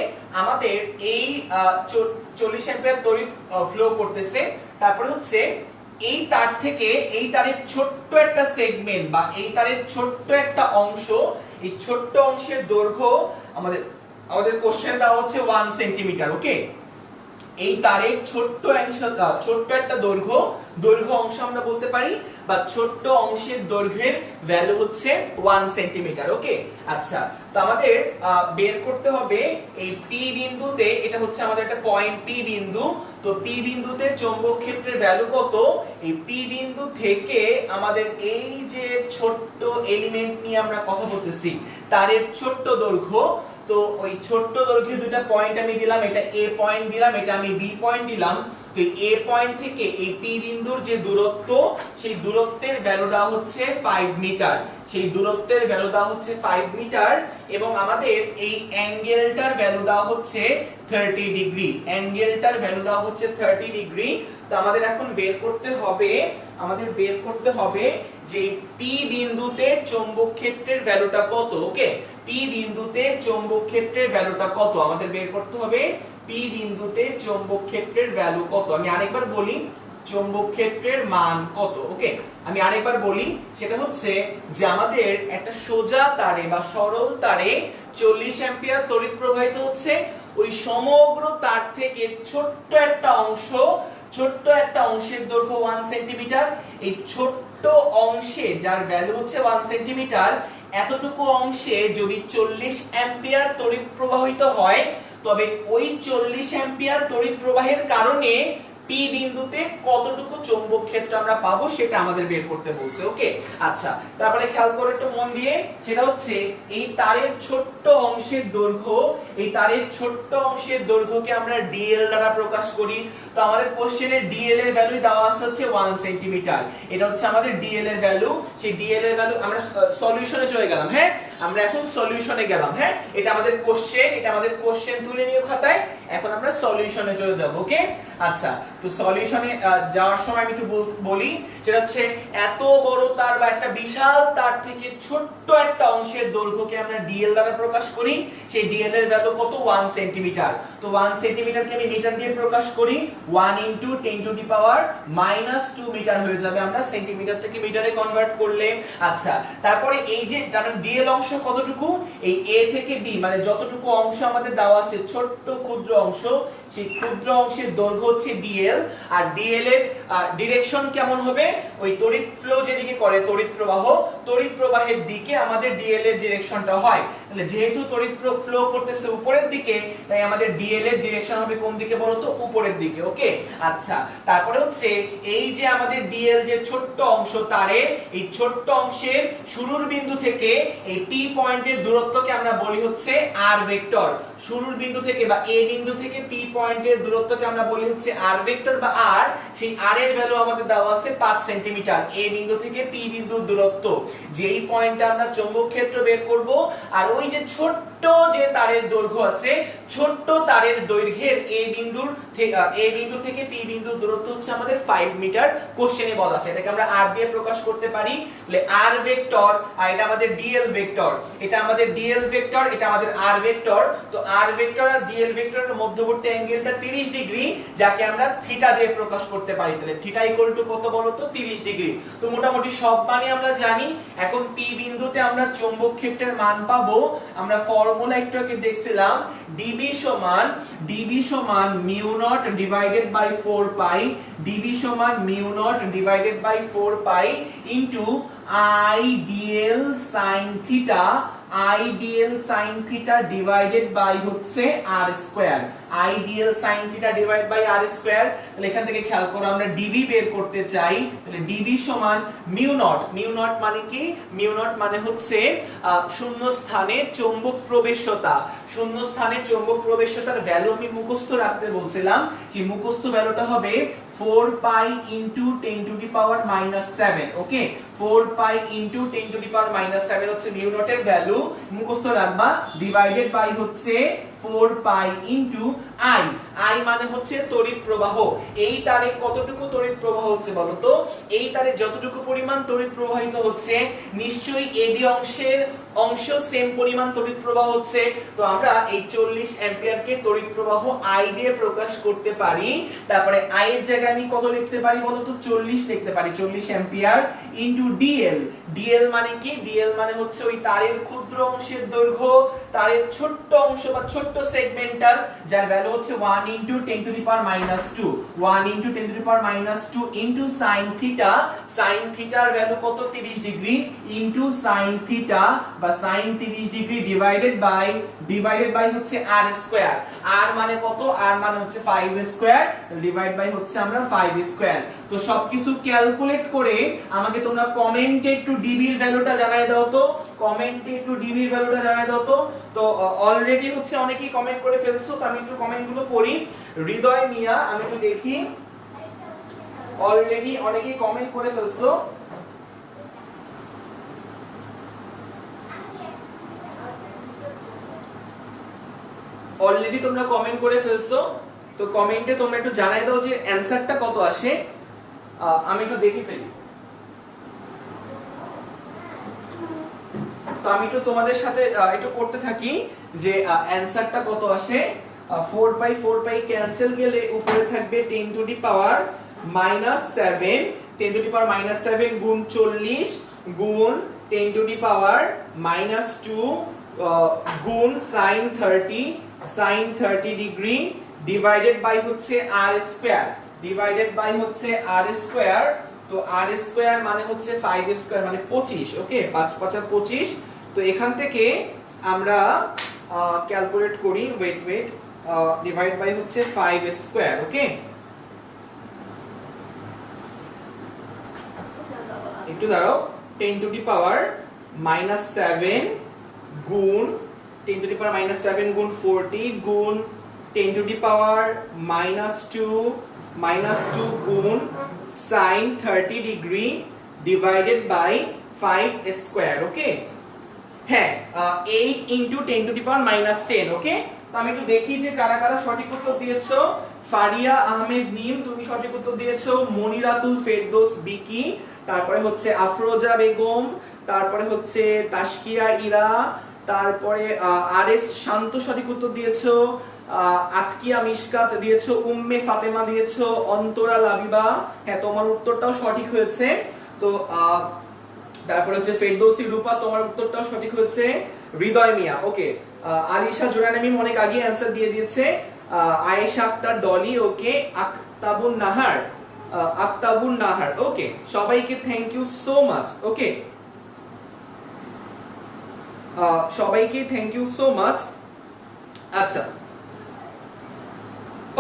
আমাদের এই 40 অ্যাম্পিয়ার তড়িৎ ফ্লো করতেছে, তারপরে হচ্ছে এই তার থেকে এই তারের ছোট্ট একটা সেগমেন্ট বা এই তারের ছোট্ট একটা অংশ, এই ছোট্ট অংশের দৈর্ঘ্য আমাদের কোশ্চেনটা হচ্ছে 1 সেন্টিমিটার। ওকে, এই তারের ছোট্ট একটা দৈর্ঘ্য অংশ আমরা বলতে পারি, বা ছোট্ট অংশের দৈর্ঘ্যের ভ্যালু হচ্ছে 1 সেন্টিমিটার। ওকে, আচ্ছা, তো আমাদের বের করতে হবে এই P বিন্দুতে, এটা হচ্ছে আমাদের একটা পয়েন্ট P বিন্দু, তো P বিন্দুতে চৌম্বক ক্ষেত্রের ভ্যালু কত, এই P বিন্দু থেকে আমাদের এই যে ছোট্ট এলিমেন্ট নিয়ে আমরা কথা বলতেছি তারের ছোট্ট দৈর্ঘ্য, তো ওই ছোট্ট দৈর্ঘ্যে দুটো পয়েন্ট আমি দিলাম, এটা A পয়েন্ট দিলাম, এটা আমি B পয়েন্ট দিলাম। তো A পয়েন্ট থেকে এই P বিন্দুর যে দূরত্ব, সেই দূরত্বের ভ্যালুটা হচ্ছে 5 মিটার, সেই দূরত্বের ভ্যালু দেওয়া হচ্ছে 5 মিটার, এবং আমাদের এই অ্যাঙ্গেলটার ভ্যালু দেওয়া হচ্ছে 30 ডিগ্রি, অ্যাঙ্গেলটার ভ্যালু দেওয়া হচ্ছে 30 ডিগ্রি। তো আমাদের এখন বের করতে হবে যে P বিন্দুতে চৌম্বক ক্ষেত্রের ভ্যালুটা কত। ওকে, P বিন্দুতে চৌম্বক ক্ষেত্রের ভ্যালুটা কত আমাদের বের করতে হবে, P বিন্দুতে চৌম্বক ক্ষেত্রের ভ্যালু কত। আমি আরেকবার বলি, চৌম্বক ক্ষেত্রের মান কত। ওকে, আমি আরেকবার বলি, সেটা হচ্ছে যে আমাদের একটা সোজা তারে বা সরল তারে 40 অ্যাম্পিয়ার তড়িৎ প্রবাহিত হচ্ছে, ওই সমগ্র তার থেকে ছোট্ট একটা অংশের দৈর্ঘ্য 1 সেন্টিমিটার, এই ছোট্ট অংশে যার ভ্যালু হচ্ছে 1 সেন্টিমিটার, এতটুকু অংশে যদি 40 অ্যাম্পিয়ার তড়িৎ প্রবাহিত হয়, তবে ওই 40 অ্যাম্পিয়ার তড়িৎ প্রবাহের কারণে পি বিন্দুতে কতটুকু চৌম্বক ক্ষেত্র আমরা পাবো সেটা আমাদের বের করতে বলছে। ওকে, আচ্ছা তারপরে খেয়াল করে একটু মন দিয়ে, সেটা হচ্ছে এই তারের ছোট্ট অংশের দৈর্ঘ্য, এই তারের ছোট্ট অংশের দৈর্ঘ্যকে আমরা ডিএল দ্বারা প্রকাশ করি। তো আমাদের কোশ্চেনে ডিএল এর ভ্যালু দেওয়া আছে হচ্ছে 1 সেন্টিমিটার, এটা হচ্ছে আমাদের ডিএল এর ভ্যালু। সেই ডিএল এর ভ্যালু আমরা সলিউশনে চলে গেলাম। হ্যাঁ, আমরা এখন সলিউশনে গেলাম। হ্যাঁ, এটা আমাদের কোশ্চেন, এটা আমাদের কোশ্চেন তুলে নিও খাতায়। এখন আমরা সলিউশনে চলে যাব। ওকে, আচ্ছা তো সলিউশনে যাওয়ার সময় আমি একটু বলি, সেটা হচ্ছে এত বড় তার বা একটা বিশাল তার থেকে ছোট্ট একটা অংশের দৈর্ঘ্যকে আমরা ডিএল দ্বারা প্রকাশ করি। সেই ডিএল এর ভ্যালু কত? 1 সেন্টিমিটার। তো 1 সেন্টিমিটারকে আমি মিটার দিয়ে প্রকাশ করি, 1 * 10⁻⁻2 মিটার হয়ে যাবে আমরা সেন্টিমিটার থেকে মিটারে কনভার্ট করলে। আচ্ছা, তারপরে এই যে ডিএল অংশ কতটুকু, এই এ থেকে বি মানে যতটুকু অংশ আমাদের দেওয়া আছে ছোট্ট ক্ষুদ্র অংশ, সেই ক্ষুদ্র অংশের দৈর্ঘ্য হচ্ছে ডিএল। আর ডিএল এর ডিরেকশন কেমন হবে? ওই তড়িৎ ফ্লো যেদিকে করে তড়িৎ প্রবাহের দিকে আমাদের ডিএল এর ডিরেকশনটা হয়। তাহলে যেহেতু তড়িৎ ফ্লো করতেছে উপরের দিকে, তাই আমাদের ডিএল এর ডিরেকশন হবে কোন দিকে বলো তো? উপরের দিকে। ওকে, আচ্ছা তারপরে হচ্ছে এই যে আমাদের ডিএল যে ছোট্ট অংশ তারে, এই ছোট্ট অংশের শুরুর বিন্দু থেকে এই পি পয়েন্টের দূরত্বকে আমরা বলি হচ্ছে আর ভেক্টর। শুরুর বিন্দু থেকে বা এ বিন্দু থেকে পি পয়েন্টের দূরত্বকে আমরা বলি হচ্ছে আর ভেক্টর বা আর। সেই আর এর ভ্যালু আমাদের দেওয়া আছে 5 সেন্টিমিটার। এ বিন্দু থেকে পি বিন্দুর দূরত্ব, যেই পয়েন্টে আমরা চৌম্বক ক্ষেত্র বের করব। আর ওই যে ছোট্ট যে তারের দৈর্ঘ্য আছে, ছোট্ট তারের দৈর্ঘ্যের এ বিন্দু থেকে পি বিন্দুর দূরত্ব হচ্ছে আমাদের 5 মিটার। কোশ্চেনে বলা আছে, এটাকে আমরা আর দিয়ে প্রকাশ করতে পারি। তাহলে আর ভেক্টর, আর এটা আমাদের ডিএল ভেক্টর, এটা আমাদের ডিএল ভেক্টর, এটা আমাদের আর ভেক্টর। তো আর ভেক্টর আর ডিএল ভেক্টরের মধ্যবর্তী অ্যাঙ্গেলটা 30 ডিগ্রি, যাকে আমরা থিটা দিয়ে প্রকাশ করতে পারি। তাহলে থিটা ইকুয়াল টু কত বলো তো? 30 ডিগ্রি। তো মোটামুটি সব মানে আমরা জানি। এখন পি বিন্দুতে আমরা চৌম্বক ক্ষেত্রের মান পাবো। আমরা ফর্মুলা একটু আগে দেখছিলাম, ডিবি সমান mu naught divided by 4 pi, dB সমান mu naught divided by 4 pi into I dl sine theta, I dl sine theta divided by হচ্ছে r square, I dl sine theta divide by r square. তাহলে এখান থেকে খেয়াল করো, আমরা DB বের করতে চাই। তাহলে ডিবি সমান মিউ নট মানে কি? মিউ নট মানে হচ্ছে শূন্য স্থানে চৌম্বক প্রবেশ্যতা। শূন্য স্থানে চৌম্বক প্রবেশ্যতার ভ্যালু আমি মুখস্থ রাখতে বলছিলাম, যে মুখস্থ ভ্যালুটা হবে 4 পাই ইনটু 10⁻⁻7। ওকে, 4 পাই ইনটু 10⁻⁻7 হচ্ছে মিউ নটের ভ্যালু, মুখস্থ রাখবা। ডিভাইডেড বাই হচ্ছে 4 পাই ইনটু আই, আই মানে হচ্ছে তড়িৎ প্রবাহ। এই তারে কতটুকু তড়িৎ প্রবাহ হচ্ছে বলো তো? এই তারে যতটুকু পরিমাণ তড়িৎ প্রবাহিত হচ্ছে, নিশ্চয়ই এবি অংশ সেম পরিমাণ তড়িৎ প্রবাহ হচ্ছে। তো আমরা এই 40 অ্যাম্পিয়ার কে তড়িৎ প্রবাহ আই দিয়ে প্রকাশ করতে পারি। তারপরে আই এর জায়গায় আমি কত লিখতে পারি বলো তো? 40 লিখতে পারি, 40 অ্যাম্পিয়ার ইনটু ডিএল। ডিএল মানে কি? ডিএল মানে হচ্ছে ওই তারের ক্ষুদ্র অংশের দৈর্ঘ্য, তারের ছোট্ট অংশ বা ছোট্ট সেগমেন্টাল, যার ভ্যালু হচ্ছে 1 * 10⁻², 1 * 10⁻² ইনটু সাইন থিটা। সাইন থিটার ভ্যালু কত? 30 ডিগ্রি ইনটু সাইন থিটা বা সাইন 30 ডিগ্রি ডিভাইডেড বাই হচ্ছে আর স্কয়ার। আর মানে কত? আর মানে হচ্ছে 5 স্কয়ার, ডিভাইড বাই হচ্ছে আমরা 5 স্কয়ার। তো সবকিছু ক্যালকুলেট করে আমাকে তোমরা কমেন্টে একটু ডিবি এর ভ্যালুটা জানাই দাও তো, কমেন্টে একটু ডিবি এর ভ্যালুটা জানাই দাও তো। তো অলরেডি হচ্ছে অনেকেই কমেন্ট করে ফেলছো, তো আমি একটু কমেন্টগুলো পড়ি। হৃদয় মিয়া, আমি একটু দেখি, অলরেডি অনেকেই কমেন্ট করে ফেলছো। অলরেডি তোমরা কমেন্ট করে ফেলছো, তো কমেন্টে তোমরা একটু জানাই দাও যে অ্যানসারটা কত আসে, আমি একটু দেখে ফেলি। তো আমি একটু তোমাদের সাথে একটু করতে থাকি যে অ্যানসারটা কত আসে। 4 পাই ক্যান্সেল গেলে উপরে থাকবে 10⁻⁻7, 10⁻⁻7 গুণ 40 গুণ 10⁻⁻2 গুণ sin 30 ডিগ্রি ডিভাইডেড বাই হচ্ছে আর স্কয়ার, তো আর স্কয়ার মানে হচ্ছে 5 স্কয়ার মানে 25। ওকে, 5 × 5 = 25। তো এখান থেকে আমরা ক্যালকুলেট করি, ওয়েট ডিভাইড বাই হচ্ছে 5 স্কয়ার। ওকে, একটু দাঁড়াও, 10 টু দি পাওয়ার -7 গুণ 10 টু দি পাওয়ার -7 গুণ 40 গুণ 10 টু দি পাওয়ার -2 গুণ sin 30 degree divided by 5 square. Okay, হ্যাঁ 8 ইনটু 10 টু দি পাওয়ার -10। ওকে, তো আমি একটু দেখি যে কারা কারা সঠিক উত্তর দিয়েছো। ফারিয়া আহমেদ নিম, তুমি সঠিক উত্তর দিয়েছো। মনিরাতুল ফেরদৌস বিকি, তারপরে হচ্ছে আফরোজা বেগম, তারপরে হচ্ছে তাশকিয়া ইরা, তারপরে আরএস শান্ত সঠিক উত্তর দিয়েছো। আতকিয়া মিশকাত দিয়েছো, উম্মে ফাতেমা দিয়েছো, অন্তরা লাবিবা, হ্যাঁ তোমার উত্তরটাও সঠিক হয়েছে। তো তারপরে হচ্ছে ফেরদৌসি রূপা, তোমার উত্তরটাও সঠিক হয়েছে। হৃদয় মিয়া, ওকে। আলিশা জোরানামিম অনেক আগে অ্যানসার দিয়ে দিয়েছে। আয়েশা আক্তার ডলি, ওকে। আক্তাবুন নাহার, ওকে। সবাইকে থ্যাংক ইউ সো মাচ। ওকে, সবাইকে থ্যাংক ইউ সো মাচ। আচ্ছা,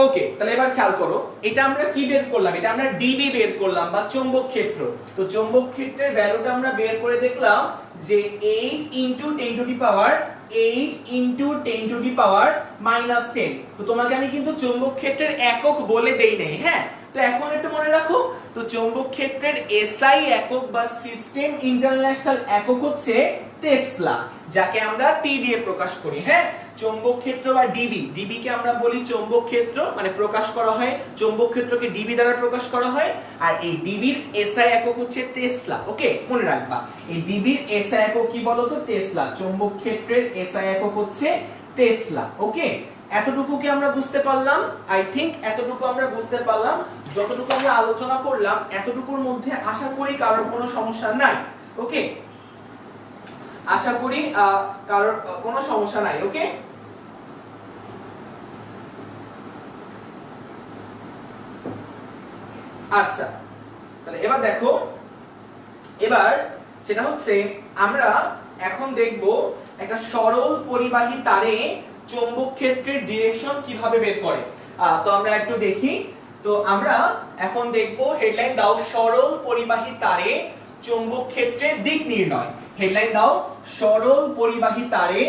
ওকে, তাহলে এবার খেয়াল করো, এটা আমরা কি বের করলাম? এটা আমরা ডিবি বের করলাম বা চৌম্বক ক্ষেত্র। তো চৌম্বক ক্ষেত্রের ভ্যালুটা আমরা বের করে দেখলাম যে 8 into 10 to the power 8 into 10 to the power -10। তো তোমাকে আমি কিন্তু চৌম্বক ক্ষেত্রের একক বলে দেই নাই, হ্যাঁ। তো এখন একটু মনে রাখো, তো চৌম্বক ক্ষেত্রের এসআই একক বা সিস্টেম ইন্টারন্যাশনাল একক হচ্ছে টেসলা, যাকে আমরা টি দিয়ে প্রকাশ করি, হ্যাঁ। চৌম্বক ক্ষেত্র বা ডিবি, ডিবি কে আমরা বলি চৌম্বক ক্ষেত্র, মানে প্রকাশ করা হয় চৌম্বক ক্ষেত্রকে ডিবি দ্বারা প্রকাশ করা হয়। আর এই ডিবির এসআই একক হচ্ছে টেসলা। ওকে, মনে রাখবা, এই ডিবির এসআই একক কি বলতো? টেসলা। চৌম্বক ক্ষেত্রের এসআই একক হচ্ছে টেসলা। ওকে, এতটুকু কি আমরা বুঝতে পারলাম? আই থিংক এতটুকু আমরা বুঝতে পারলাম। যতটুকু আমরা আলোচনা করলাম এতটুকুর মধ্যে আশা করি কারোর কোনো সমস্যা নাই। ওকে, আশা করি কারোর কোনো সমস্যা নাই। ওকে, আচ্ছা, তাহলে এবার দেখো, এবার সেটা হচ্ছে আমরা এখন দেখব একটা সরল পরিবাহী তারে চৌম্বক ক্ষেত্রের ডিরেকশন কিভাবে বের করে। তো আমরা একটু দেখি। তো আমরা এখন দেখব, হেডলাইন দাও, সরল পরিবাহী তারে চৌম্বক ক্ষেত্রের দিক নির্ণয়। হেডলাইন দাও, সরল পরিবাহী তারে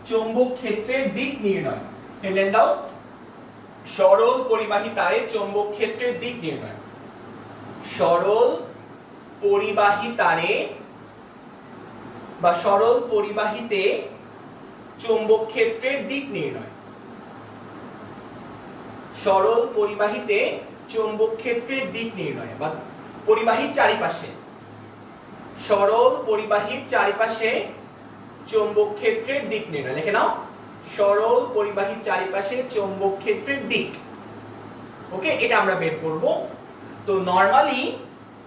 চৌম্বক ক্ষেত্রের দিক নির্ণয়। হেডলাইন দাও, সরল পরিবাহী তারে চৌম্বক ক্ষেত্রের দিক নির্ণয়। সরল পরিবাহী তারে বা সরল পরিবাহীতে চৌম্বক ক্ষেত্রের দিক নির্ণয়। সরল পরিবাহীতে চৌম্বক ক্ষেত্রের দিক নির্ণয় বা পরিবাহীর চারিপাশে, সরল পরিবাহীর চারিপাশে চৌম্বক ক্ষেত্রের দিক নির্ণয়। লিখে নাও, সরল পরিবাহীর চারিপাশে চৌম্বক ক্ষেত্রের দিক। ওকে, এটা আমরা বের করব। তো নরমালি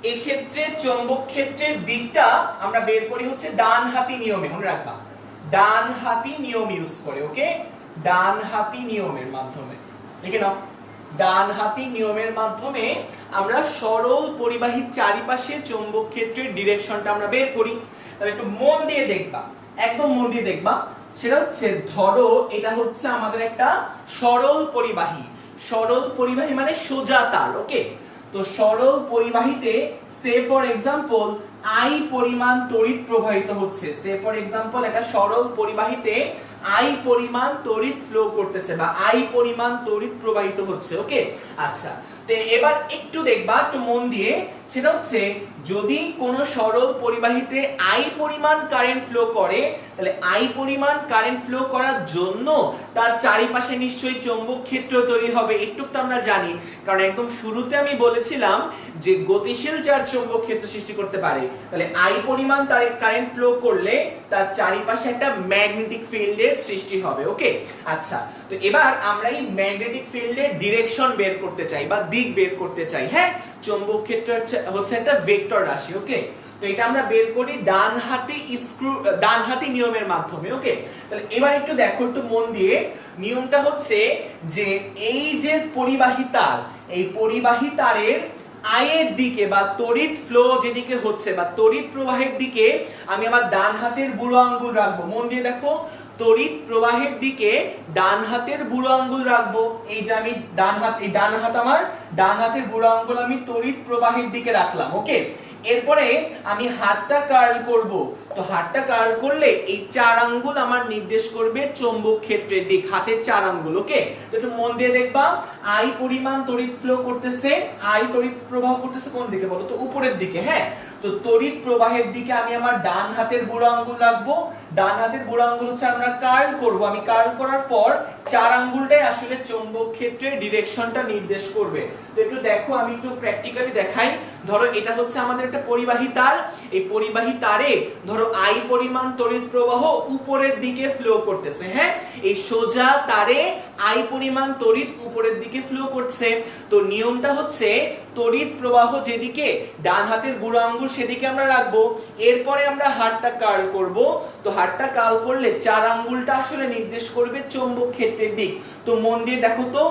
এই ক্ষেত্রে চৌম্বক ক্ষেত্রের দিকটা আমরা বের করি হচ্ছে ডান হাতি নিয়মে। মনে রাখবা, ডান হাতি নিয়ম ইউজ করে। ওকে, ডান হাতি নিয়মের মাধ্যমে। লিখে নাও, ডান হাতি নিয়মের মাধ্যমে আমরা সরল পরিবাহীর চারিপাশে চৌম্বক ক্ষেত্রের ডিরেকশনটা আমরা বের করি। তাহলে একটু মন দিয়ে দেখবা, একদম মন দিয়ে দেখবা। সেটা হচ্ছে, ধরো এটা হচ্ছে আমাদের একটা সরল পরিবাহী। সরল পরিবাহী মানে সোজা তার। ওকে, তো সরল পরিবাহীতে সে ফর এক্সাম্পল আই পরিমাণ তড়িৎ প্রবাহিত হচ্ছে। সে ফর এক্সাম্পল একটা সরল পরিবাহীতে আই পরিমাণ তড়িৎ ফ্লো করতেছে বা আই পরিমাণ তড়িৎ প্রবাহিত হচ্ছে। ওকে, আচ্ছা, তো এবার একটু দেখবা, একটু মন দিয়ে। সেটা হচ্ছে, যদি কোন সরল পরিবাহীতে আই পরিমাণ কারেন্ট ফ্লো করে, তাহলে আই পরিমাণ কারেন্ট ফ্লো করার জন্য তার চারিপাশে নিশ্চয়ই চৌম্বক ক্ষেত্র তৈরি হবে। একটু তো আমরা জানি, কারণ একদম শুরুতে আমি বলেছিলাম যে গতিশীল চার্জ চৌম্বক ক্ষেত্র সৃষ্টি করতে পারে। তাহলে আই পরিমাণ তার কারেন্ট ফ্লো করলে তার চারিপাশে একটা ম্যাগনেটিক ফিল্ডের সৃষ্টি হবে। ওকে, আচ্ছা, তো এবার আমরা এই ম্যাগনেটিক ফিল্ডের ডিরেকশন বের করতে চাই বা দিক বের করতে চাই। হ্যাঁ, চৌম্বক ক্ষেত্র হচ্ছে একটা ভেক্টর রাশি। ওকে, তো এটা আমরা বের করি ডান হাতি নিয়মের মাধ্যমে। ওকে, তাহলে এবার একটু দেখো, একটু মন দিয়ে। নিয়মটা হচ্ছে যে এই যে পরিবাহী তার, এই পরিবাহী তারের আয়ের দিকে বা তড়িৎ ফ্লো যেদিকে হচ্ছে বা তড়িৎ প্রবাহের দিকে আমি আমার ডান হাতের বুড়ো আঙ্গুল রাখবো। মন দিয়ে দেখো, তড়িৎ প্রবাহের দিকে ডান হাতের বুড়ো আঙ্গুল রাখবো। এই যে আমি ডান হাত, এই ডান হাত আমার, ডান হাতের বুড়ো আঙ্গুল আমি তড়িৎ প্রবাহের দিকে রাখলাম। ওকে, এরপরে আমি হাতটা কার্ল করব, তো হাতটা কার্ল করলে এই 4 আঙ্গুল আমার নির্দেশ করবে চৌম্বক ক্ষেত্রের দিক, হাতের 4 আঙ্গুল। ওকে, তো একটু মন দিয়ে দেখবা, আই পরিমাণ তড়িৎ ফ্লো করতেছে, আই তড়িৎ প্রবাহ করতেছে কোন দিকে বলো তো? উপরের দিকে। হ্যাঁ, তো তড়িৎ প্রবাহের দিকে আমি আমার ডান হাতের বুড়ো আঙ্গুল রাখবো, ডান হাতের বুড়ো আঙ্গুল হচ্ছে আমরা কার্ল করব, আমি কার্ল করার পর 4 আঙ্গুলটাই আসলে চৌম্বক ক্ষেত্রের ডিরেকশনটা নির্দেশ করবে। তো একটু দেখো, আমি একটু প্র্যাকটিক্যালি দেখাই। ধরো এটা হচ্ছে আমাদের একটা পরিবাহী তার, এই পরিবাহী তারে ধরো আই পরিমাণ তড়িৎ প্রবাহ উপরের দিকে ফ্লো করতেছে। হ্যাঁ, এই সোজা তারে আই পরিমাণ তড়িৎ উপরের দিকে ফ্লো করছে। তো নিয়মটা হচ্ছে তড়িৎ প্রবাহ যেদিকে, ডান হাতের বুড়ো আঙ্গুল সেদিকে আমরা রাখবো, এরপরে আমরা হাতটা কার্ল করব। তো হাতটা কার্ল করলে 4 আঙ্গুলটা আসলে নির্দেশ করবে চৌম্বক ক্ষেত্রের দিক। তো মন দিয়ে দেখো তো,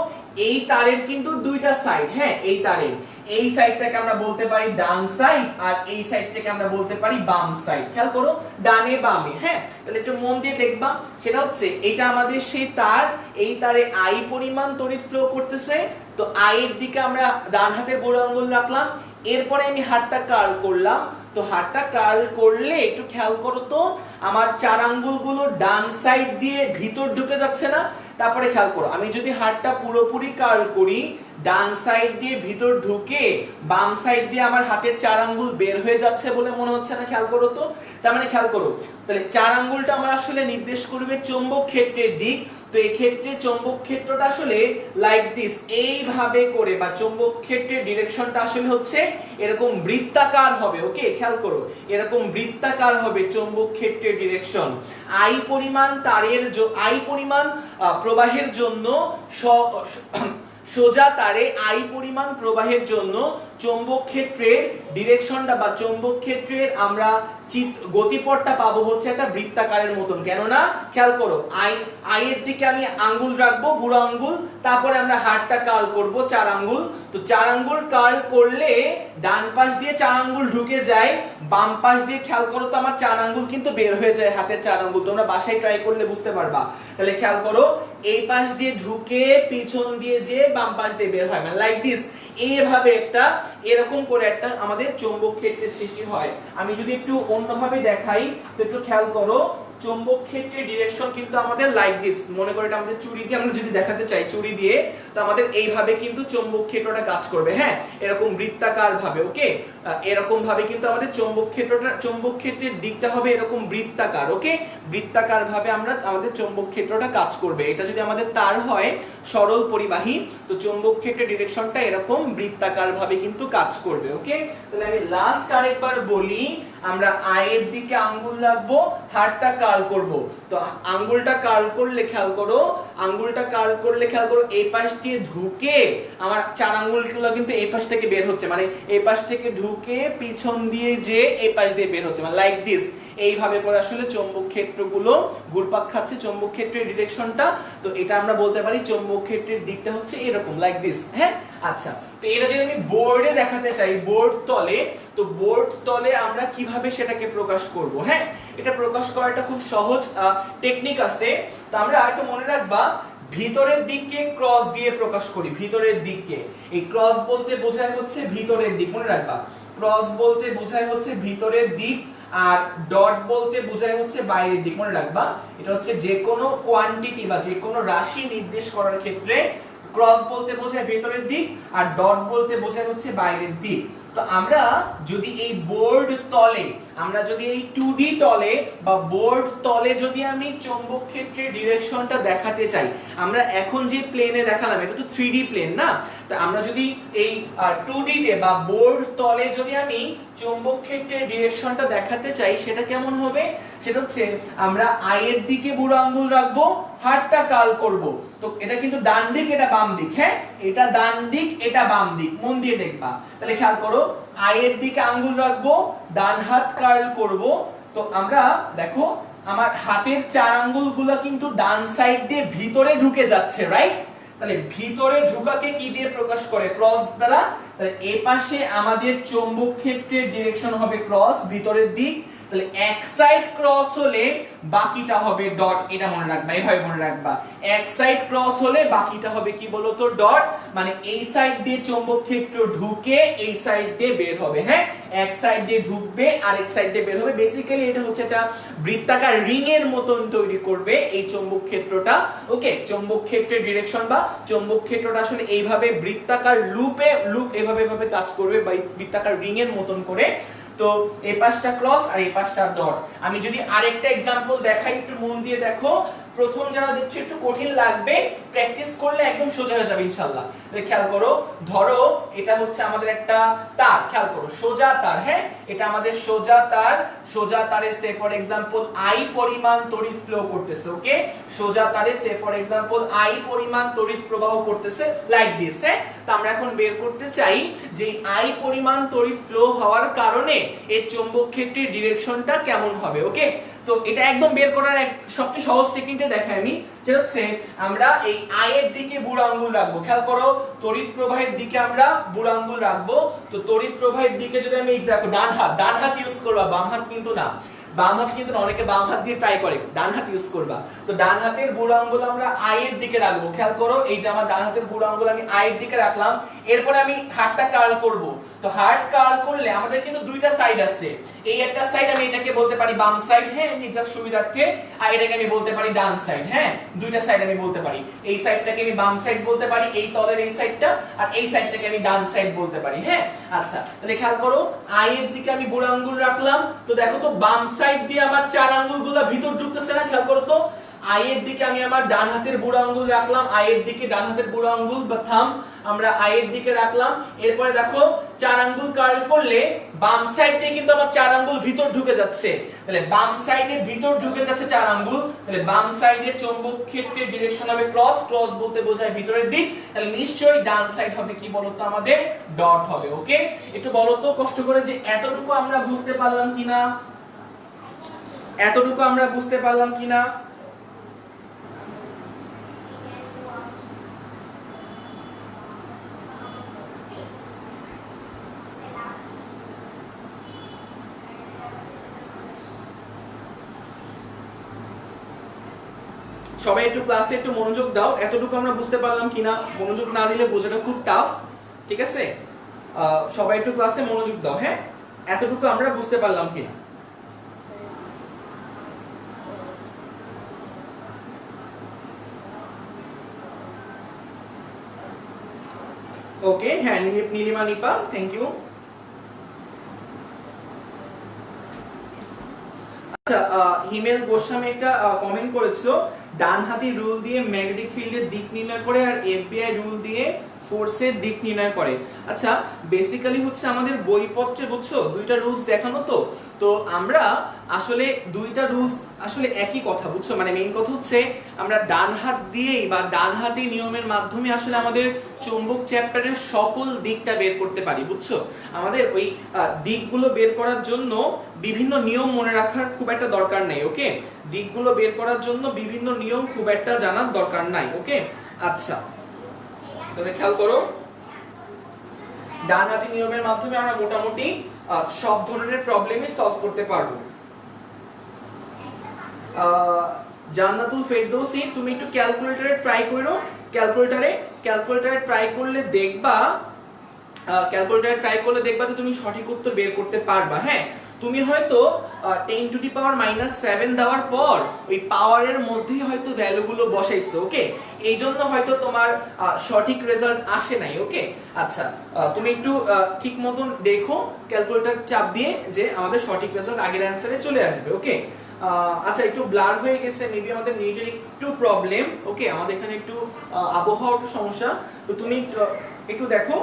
এই তারের কিন্তু দুইটা সাইড। হ্যাঁ, এই তারের এই সাইডটাকে আমরা বলতে পারি ডান সাইড, আর এই সাইডটাকে আমরা বলতে পারি বাম সাইড। খেয়াল করো, ডানে বামে। হ্যাঁ, তাহলে একটু মন দিয়ে দেখবা, সেটা হচ্ছে এটা আমাদের সেই তার, এই তারে আই পরিমাণ তড়িৎ ফ্লো করতেছে। তো আই এর দিকে আমরা ডান হাতের বুড়ো আঙ্গুল রাখলাম, এরপরে আমি হাতটা কার্ল করলাম। তো হাতটা কার্ল করলে একটু খেয়াল করো তো, আমার 4 আঙ্গুলগুলো ডান সাইড দিয়ে ভিতর ঢুকে যাচ্ছে না? তারপরে খেয়াল করো, আমি যদি হাতটা পুরোপুরি কার্ল করি, ডান সাইড দিয়ে ভিতর ঢুকে বাম সাইড দিয়ে আমার হাতের 4 আঙ্গুল বের হয়ে যাচ্ছে বলে মনে হচ্ছে না? খেয়াল করো তো, তার মানে খেয়াল করো, তাহলে 4 আঙ্গুলটা আমার আসলে নির্দেশ করবে চৌম্বক ক্ষেত্রের দিক। তো এই ক্ষেত্রে চৌম্বক ক্ষেত্রটা আসলে লাইক দিস, এইভাবে করে, বা চৌম্বক ক্ষেত্রের ডিরেকশনটা আসলে হচ্ছে এরকম বৃত্তাকার হবে। ওকে, খেয়াল করো, এরকম বৃত্তাকার হবে চৌম্বক ক্ষেত্রের ডিরেকশন। আই পরিমাণ তারের, আই পরিমাণ প্রবাহের জন্য সোজা তারে আই পরিমাণ প্রবাহের জন্য চৌম্বক ক্ষেত্রের ডিরেকশনটা বা চৌম্বক ক্ষেত্রের আমরা গতিপথটা পাবো হচ্ছে একটা বৃত্তাকারের মতন। কেননা খেয়াল করো, আই এর দিকে আমি আঙ্গুল রাখবো, বুড়ো আঙ্গুল, তারপরে আমরা হাতটা কার্ল করব 4 আঙ্গুল। তো 4 আঙ্গুল কার্ল করলে ডান পাশ দিয়ে 4 আঙ্গুল ঢুকে যায়, বাম পাশ দিয়ে খেয়াল করো তো আমার 4 আঙ্গুল কিন্তু বের হয়ে যায়, হাতের 4 আঙ্গুল। তোমরা বাসায় ট্রাই করলে বুঝতে পারবা। তাহলে খেয়াল করো, এই পাশ দিয়ে ঢুকে পিছন দিয়ে যে বাম পাশ দিয়ে বের হয়, মানে লাইক দিস, এইভাবে একটা এরকম করে একটা আমাদের চৌম্বক ক্ষেত্রের সৃষ্টি হয়। আমি যদি একটু অন্যভাবে দেখাই, তো একটু খেয়াল করো, চৌম্বক ক্ষেত্রের ডিরেকশন কিন্তু আমাদের লাইক দিস, মনে করে এটা আমাদের চুড়ি দিয়ে আমরা যদি দেখাতে চাই, চুড়ি দিয়ে, তো আমাদের এইভাবে কিন্তু চৌম্বক ক্ষেত্রটা কাজ করবে। হ্যাঁ, এরকম বৃত্তাকার ভাবে। ওকে, এরকম ভাবে কিন্তু আমাদের চৌম্বক ক্ষেত্রের দিকটা হবে এরকম বৃত্তাকার। ওকে, বৃত্তাকার ভাবে আমরা আমাদের চৌম্বক ক্ষেত্রটা কাজ করবে। এটা যদি আমাদের তার হয় সরল পরিবাহী, তো চৌম্বক ক্ষেত্রের ডিরেকশনটা এরকম বৃত্তাকার ভাবে কিন্তু কাজ করবে। ওকে, তাহলে আমি লাস্ট আরেকবার বলি, আমরা আই এর দিকে আঙ্গুল রাখবো, হাতটা কার্ল করব। তো আঙ্গুলটা কার্ল করলে খেয়াল করো, আঙ্গুলটা কার্ল করলে খেয়াল করো, এই পাশ দিয়ে ঢুকে আমার 4 আঙ্গুলগুলো কিন্তু এই পাশ থেকে বের হচ্ছে, মানে এই পাশ থেকে ঢুকে পিছন দিয়ে যে এই পাশ দিয়ে বের হচ্ছে, মানে লাইক দিস। এইভাবে করে আসলে চৌম্বক ক্ষেত্রগুলো ঘুরপাক খাচ্ছে, চৌম্বক ক্ষেত্রের ডিরেকশনটা। তো এটা আমরা বলতে পারি চৌম্বক ক্ষেত্রের দিকটা হচ্ছে এরকম, লাইক দিস। হ্যাঁ, আচ্ছা, তো এটা যদি আমি বোর্ডে দেখাতে চাই, বোর্ড তলে, তো বোর্ড তলে আমরা কিভাবে সেটাকে প্রকাশ করব? হ্যাঁ, এটা প্রকাশ করাটা খুব সহজ টেকনিক আছে। তো আমরা একটু মনে রাখবা, ভিতরের দিককে ক্রস দিয়ে প্রকাশ করি, ভিতরের দিককে। এই ক্রস বলতে বোঝায় হচ্ছে ভিতরের দিক, মনে রাখবা, ক্রস বলতে বোঝায় হচ্ছে ভিতরের দিক, আর ডট বলতে বোঝায় হচ্ছে বাইরের দিক। মনে রাখবা, এটা হচ্ছে যে কোনো কোয়ান্টিটি বা যে কোনো রাশি নির্দেশ করার ক্ষেত্রে ক্রস বলতে বোঝায় ভেতরের দিক, আর ডট বলতে বোঝায় হচ্ছে বাইরের দিক। তো আমরা যদি এই বোর্ড তলে, আমরা যদি এই 2D তলে বা বোর্ড তলে যদি আমি চৌম্বক ক্ষেত্রের ডিরেকশনটা দেখাতে চাই, আমরা এখন যে প্লেনে দেখালাম এটা তো 3D প্লেন না, তো আমরা যদি এই 2D তে বা বোর্ড তলে যদি আমি চৌম্বক ক্ষেত্রের ডিরেকশনটা দেখাতে চাই, সেটা কেমন হবে? সেটা হচ্ছে আমরা আই এর দিকে বুড়ো আঙ্গুল রাখবো, হাতটা কার্ল করব। তো এটা কিন্তু ডান দিক, এটা বাম দিক। হ্যাঁ, এটা ডান দিক, এটা বাম দিক, মন দিয়ে দেখবা। তাহলে খেয়াল করো, আই এর দিকে আঙ্গুল রাখবো, ডান হাত কার্ল করব। তো আমরা দেখো, আমার হাতের 4 আঙ্গুলগুলো কিন্তু ডান সাইড দিয়ে ভিতরে ঢুকে যাচ্ছে, রাইট? তাহলে ভিতরে ঢুকাকে কি দিয়ে প্রকাশ করে? ক্রস দ্বারা। তাহলে এই পাশে আমাদের চৌম্বক ক্ষেত্রের ডিরেকশন হবে ক্রস, ভিতরের দিক। তাহলে এক সাইড ক্রস হলে বাকিটা হবে ডট, এটা মনে রাখবা, এইভাবে মনে রাখবা, এক সাইড ক্রস হলে বাকিটা হবে কি বলতো ডট, মানে এই সাইড দিয়ে চৌম্বক ক্ষেত্র ঢুকে এই সাইড দিয়ে বের হবে। হ্যাঁ, এক সাইড দিয়ে ঢুকবে আরেক সাইড দিয়ে বের হবে। বেসিক্যালি এটা হচ্ছে একটা বৃত্তাকার রিং এর মতন তৈরি করবে এই চৌম্বক ক্ষেত্রটা। ওকে, চৌম্বক ক্ষেত্রের ডিরেকশন বা চৌম্বক ক্ষেত্রটা আসলে এইভাবে বৃত্তাকার লুপ এভাবে এভাবে কাজ করবে বা বৃত্তাকার রিং এর মতন করে। তো এই পাশটা ক্রস আর এই পাশটা ডট। আমি যদি আরেকটা एग्जांपल দেখাই, একটু মন দিয়ে দেখো। প্রথম যারা দেখছো একটু কঠিন লাগবে, প্র্যাকটিস করলে একদম সোজা হয়ে যাবে ইনশাআল্লাহ। খেয়াল করো, ধরো এটা হচ্ছে আমাদের একটা তার, খেয়াল করো সোজা তার। হ্যাঁ, এটা আমাদের সোজা তার, সোজা তারে সে ফর एग्जांपल I পরিমাণ তড়িৎ ফ্লো করতেছে। ওকে, সোজা তারে সে ফর एग्जांपल I পরিমাণ তড়িৎ প্রবাহ করতেছে লাইক দিস। হ্যাঁ, তো আমরা এখন বের করতে চাই যে I পরিমাণ তড়িৎ ফ্লো হওয়ার কারণে এই চৌম্বক ক্ষেত্রের ডিরেকশনটা কেমন হবে। ওকে, তো এটা একদম বের করার এক সবচেয়ে সহজ টেকনিকটা দেখাই আমি। সেটা হচ্ছে আমরা এই আই এর দিকে বুড়ো আঙ্গুল রাখবো। খেয়াল করো, তড়িৎ প্রবাহের দিকে আমরা বুড়ো আঙ্গুল রাখবো। তো তড়িৎ প্রবাহের দিকে যদি আমি দেখো ডান হাত ইউজ করবা, বাম হাত কিন্তু না। বাম হাত কিন্তু অনেকে বাম হাত দিয়ে ট্রাই করে, ডান হাত ইউজ করবা। তো ডান হাতের বুড়ো আঙ্গুল আমরা আই এর দিকে রাখবো। খেয়াল করো, এই যে আমার ডান হাতের বুড়ো আঙ্গুল আমি আই এর দিকে রাখলাম। এরপরে আমি হাতটা কার্ল করব। তো হাত কার্ল করলে আমাদের কিন্তু দুইটা সাইড আছে। এই একটা সাইড আমি এটাকে বলতে পারি বাম সাইড। হ্যাঁ, নিজের সুবিধার্থে। আর এটাকে আমি বলতে পারি ডান সাইড। হ্যাঁ, দুইটা সাইড আমি বলতে পারি। এই সাইডটাকে আমি বাম সাইড বলতে পারি, এই তলের এই সাইডটা, আর এই সাইডটাকে আমি ডান সাইড বলতে পারি। হ্যাঁ, আচ্ছা, তাহলে খেয়াল করো, আই এর দিকে আমি বুড়ো আঙ্গুল রাখলাম। তো দেখো তো বাম সাইড দিয়ে আমার চার আঙ্গুলগুলো ভিতর ঢুকতেছে না? খেয়াল করো তো, আই এর দিকে আমি আমার ডান হাতের বুড়ো আঙ্গুল রাখলাম, আই এর দিকে ডান হাতের বুড়ো আঙ্গুল বা থাম্ব আমরা আই এর দিকে রাখলাম। এরপরে দেখো চার আঙ্গুল কার্ল করলে বাম সাইড দিয়ে কিন্তু আমার চার আঙ্গুল ভিতর ঢুকে যাচ্ছে। তাহলে বাম সাইডে ভিতর ঢুকে যাচ্ছে চার আঙ্গুল, তাহলে বাম সাইডে চৌম্বক ক্ষেত্রের ডিরেকশন হবে ক্রস, ক্রস বলতে বোঝায় ভিতরের দিক। তাহলে নিশ্চয়ই ডান সাইড হবে কি বলতো আমাদের ডট হবে। ওকে, একটু বলো তো কষ্ট করে যে এতটুকু আমরা বুঝতে পারলাম কিনা, এতটুকু আমরা বুঝতে পারলাম কিনা? সবাই একটু ক্লাসে একটু মনোযোগ দাও, এতটুকু আমরা বুঝতে পারলাম কিনা? মনোযোগ না দিলে বোঝাটা খুব টাফ, ঠিক আছে? সবাই একটু ক্লাসে মনোযোগ দাও। হ্যাঁ, এতটুকু আমরা বুঝতে পারলাম কিনা? ওকে, হ্যাঁ, নীলিমা নিপা, থ্যাংক ইউ। আচ্ছা, হিমেল গোস্বামী একটা কমেন্ট করেছিল, ডান হাতি রুল দিয়ে ম্যাগনেটিক ফিল্ডের দিক নির্ণয় করে আর এফবিআই রুল দিয়ে ফোর্সের দিক নির্ণয় করে। আচ্ছা, বেসিক্যালি হচ্ছে আমাদের বইপত্রে বুঝছো দুইটা রুলস দেখানো। তো তো আমরা আসলে দুইটা রুলস আসলে একই কথা, বুঝছো? মানে মেইন কথা হচ্ছে আমরা ডান হাত দিয়েই বা ডান হাতি নিয়মের মাধ্যমে আসলে আমাদের চৌম্বক চ্যাপ্টারের সকল দিকটা বের করতে পারি, বুঝছো? আমাদের ওই দিকগুলো বের করার জন্য বিভিন্ন নিয়ম মনে রাখার খুব একটা দরকার নাই। ওকে, দিকগুলো বের করার জন্য বিভিন্ন নিয়ম খুব একটা জানার দরকার নাই। ওকে, আচ্ছা, তুমি খেয়াল করো, ডান হাতি নিয়মের মাধ্যমে আমরা মোটামুটি সব ধরনের প্রবলেমই সলভ করতে পারবো। জান্নাতুল ফেরদৌসী, তুমি একটু ক্যালকুলেটরে ট্রাই করো। ক্যালকুলেটরে ট্রাই করলে দেখবা, যে তুমি সঠিক উত্তর বের করতে পারবা। হ্যাঁ, তুমি হয়তো 10 টু দি পাওয়ার -7 দেওয়ার পর ওই পাওয়ারের মধ্যেই হয়তো ভ্যালুগুলো বসাইছো। ওকে, এই জন্য হয়তো তোমার সঠিক রেজাল্ট আসে নাই। ওকে, আচ্ছা, তুমি একটু ঠিক মতন দেখো ক্যালকুলেটর চাপ দিয়ে যে আমাদের সঠিক রেজাল্ট আগের অ্যানসারে চলে আসবে। ওকে, আচ্ছা, একটু ব্লার হয়ে গেছে, মেবি আমাদের নেটের একটু প্রবলেম। ওকে, আমাদের এখানে একটু আবহাওয়ার একটু সমস্যা। তো তুমি একটু দেখো,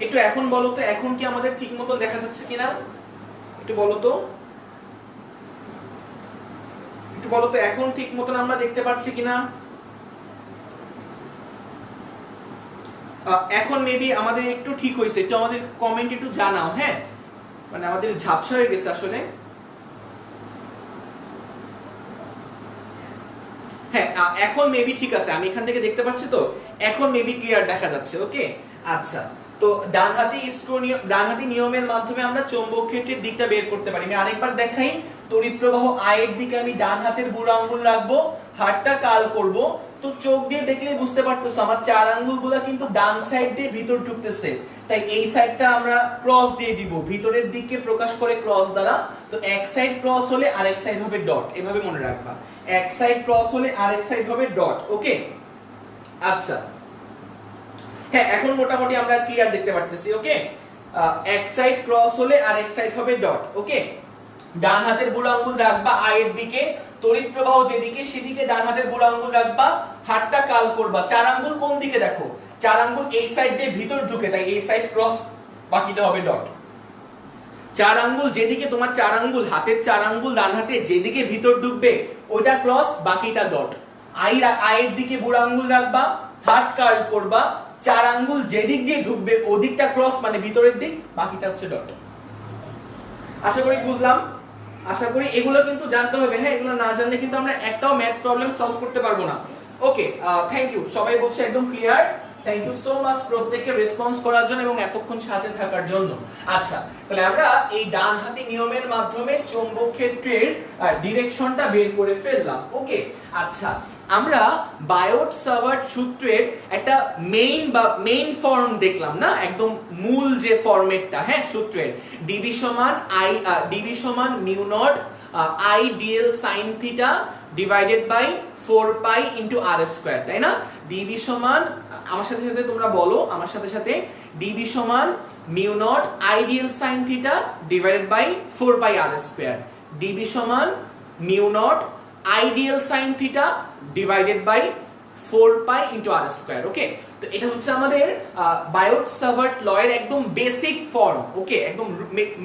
একটু এখন বলো তো, এখন কি আমাদের ঠিক মতো দেখা যাচ্ছে কিনা? একটু বলো তো, এখন ঠিক মতন আমরা দেখতে পাচ্ছি কিনা? এখন মেবি আমাদের একটু ঠিক হয়েছে, একটু আমাদের কমেন্ট একটু জানাও। হ্যাঁ, মানে আমাদের ঝাপসা হয়ে গেছে আসলে। হ্যাঁ, এখন মেবি ঠিক আছে, আমি এখান থেকে দেখতে পাচ্ছি। তো এখন মেবি ক্লিয়ার দেখা যাচ্ছে। ওকে, আচ্ছা, তো ডানহাতি নিয়মের মাধ্যমে আমরা চৌম্বক ক্ষেত্রের দিকটা বের করতে পারি। আমি আরেকবার দেখাই, তড়িৎ প্রবাহ I এর দিকে আমি ডান হাতের বুড়ো আঙ্গুল রাখবো, হাতটা কাল করব। তো চোখ দিয়ে দেখলেই বুঝতে পারতেছো আমার চার আঙ্গুলগুলো কিন্তু ডান সাইড দিয়ে ভিতর ঢুকতেছে, তাই এই সাইডটা আমরা ক্রস দিয়ে দিব, ভিতরের দিকে প্রকাশ করে ক্রস দ্বারা। তো এক সাইড ক্রস হলে আরেক সাইড হবে ডট, এভাবে মনে রাখবা, এক সাইড ক্রস হলে আরেক সাইড হবে ডট। ওকে, আচ্ছা হ্যাঁ, এখন মোটামুটি আমরা ক্লিয়ার দেখতে পারতেছি। ওকে, এক সাইড ক্রস হলে আরেক সাইড হবে ডট। ওকে, ডান হাতের বুড়ো আঙ্গুল রাখবা I এর দিকে, তড়িৎ প্রবাহ যেদিকে সেদিকে ডান হাতের বুড়ো আঙ্গুল রাখবা, হাতটা কাল করবা। চার আঙ্গুল কোন দিকে দেখো, চার আঙ্গুল এই সাইড দিয়ে ভিতর ঢুকে, তাই এই সাইড ক্রস, বাকিটা হবে ডট। চার আঙ্গুল যেদিকে, তোমার চার আঙ্গুল, হাতের চার আঙ্গুল ডান হাতে যেদিকে ভিতর ঢুকবে ওটা ক্রস, বাকিটা ডট। I এর দিকে বুড়ো আঙ্গুল রাখবা, হাত কাল করবা, চার আঙ্গুল যেদিক দিয়ে ঢুকবে ওদিকটা ক্রস মানে ভিতরের দিক, বাকিটা হচ্ছে ডট। আশা করি বুঝলাম, আশা করি এগুলো কিন্তু জানতে হবে। হ্যাঁ, এগুলো না জানলে কিন্তু আমরা একটাও ম্যাথ প্রবলেম সলভ করতে পারবো না। ওকে, থ্যাংক ইউ, সবাই বলছে একদম clear. Thank you so much প্রত্যেককে রেসপন্স করার জন্য এবং এতক্ষণ সাথে থাকার জন্য। আচ্ছা, তাহলে আমরা এই ডানহাতি নিয়মের মাধ্যমে চৌম্বক ক্ষেত্রের ডিরেকশনটা বের করে ফেললাম। ওকে, আচ্ছা আমরা বায়োট সাভার্ট সূত্রের একটা মেইন ফর্ম দেখলাম না, একদম মূল যে ফরম্যাটটা, হ্যাঁ, সূত্রের ডিবি সমান mu naught I dl sin theta divided by 4 pi into r square, তাই না? ডিবি সমান, আমার সাথে সাথে তোমরা বলো আমার সাথে সাথে, ডিবি সমান mu naught I dl sin theta divided by 4 pi r square, dB সমান mu naught I dl sin theta divided by 4 pi into r square. Okay, তো এটা হচ্ছে আমাদের বায়োট সাভার্ট ল এর একদম বেসিক ফর্ম। ওকে, একদম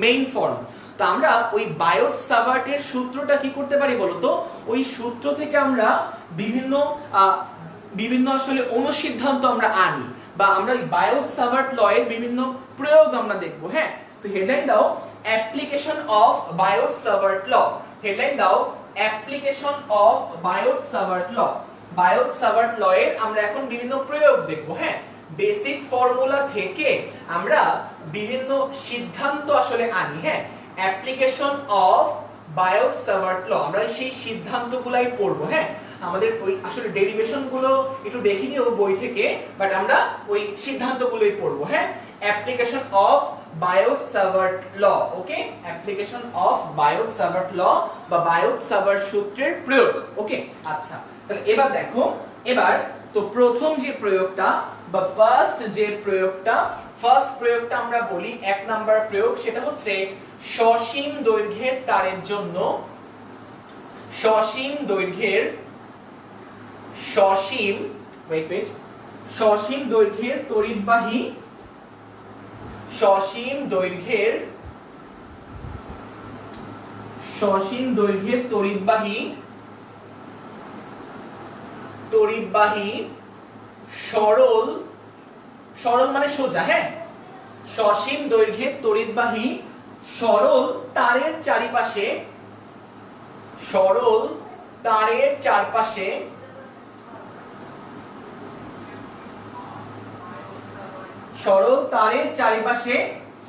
মেইন ফর্ম। তো আমরা ওই বায়োট সাভার্টের সূত্রটা কি করতে পারি বলো তো, ওই সূত্র থেকে আমরা বিভিন্ন আসলে অনুসিদ্ধান্ত আমরা আনি, বা আমরা ওই বায়োট সাভার্ট ল এর বিভিন্ন প্রয়োগ আমরা দেখব। হ্যাঁ, তো হেডলাইন দাও application of Biot Savart law, headline দাও application of Biot Savart law. বায়োট Savart ল এর আমরা এখন বিভিন্ন প্রয়োগ দেখব। হ্যাঁ, বেসিক ফর্মুলা থেকে আমরা বিভিন্ন সিদ্ধান্ত আসলে আনি। হ্যাঁ, অ্যাপ্লিকেশন অফ বায়োট সাভার্ট ল, আমরা সেই সিদ্ধান্তগুলাই পড়বো। হ্যাঁ, আমাদের ওই আসলে ডেরিভেশন গুলো একটু দেখে নিও বই থেকে, বাট আমরা ওই সিদ্ধান্তগুলোই পড়বো। হ্যাঁ, application of Biot Savart law. Okay, application of Biot Savart law বা বায়োট সাভার্ট সূত্রের প্রয়োগ। ওকে, আচ্ছা তাহলে এবার দেখো, এবার তো প্রথম যে প্রয়োগটা বা ফার্স্ট প্রয়োগটা আমরা বলি, এক নাম্বার প্রয়োগ, সেটা হচ্ছে সসীম দৈর্ঘ্যের তারের জন্য সসীম দৈর্ঘ্যের তড়িৎবাহী সরল মানে সোজা। হ্যাঁ, সসীম দৈর্ঘ্যের তড়িৎবাহী সরল তারের চারিপাশে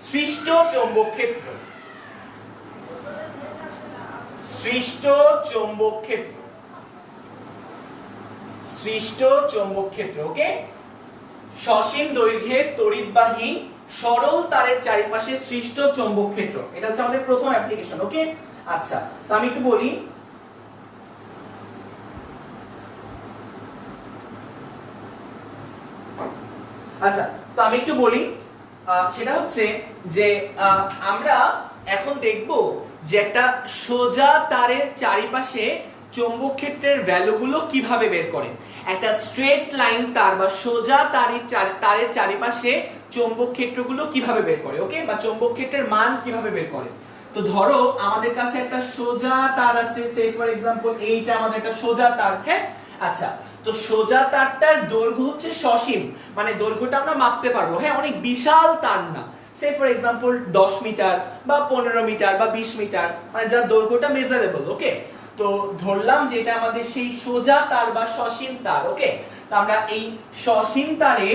সৃষ্ট চৌম্বক ক্ষেত্র। ওকে, সসীম দৈর্ঘ্যের তড়িৎবাহী সরল তারের চারিপাশে সৃষ্ট চৌম্বক ক্ষেত্র, এটা হচ্ছে আমাদের প্রথম অ্যাপ্লিকেশন। ওকে, আচ্ছা তো আমি একটু বলি, সেটা হচ্ছে যে আমরা এখন দেখব যে একটা সোজা তারের চারিপাশে চৌম্বক ক্ষেত্রের ভ্যালুগুলো কিভাবে বের করে। একটা স্ট্রেট লাইন তার বা সোজা তারের চারিপাশে চৌম্বক ক্ষেত্রগুলো কিভাবে বের করে। ওকে, বা চৌম্বক ক্ষেত্রের মান কিভাবে বের করে। তো ধরো আমাদের কাছে একটা সোজা তার আছে, সে ফর एग्जांपल এইটা আমাদের একটা সোজা তার। হ্যাঁ, আচ্ছা তো সোজা তারটার দৈর্ঘ্য হচ্ছে সসীম, মানে দৈর্ঘ্যটা আমরা মাপতে পারবো। হ্যাঁ, অনেক বিশাল তার না, সে ফর एग्जांपल 10 মিটার বা 15 মিটার বা 20 মিটার, মানে যার দৈর্ঘ্যটা মেজারেবল। ওকে, তো ধরলাম যে এটা আমাদের সেই সোজা তার বা সসীম তার। ওকে, তো আমরা এই সসীম তারে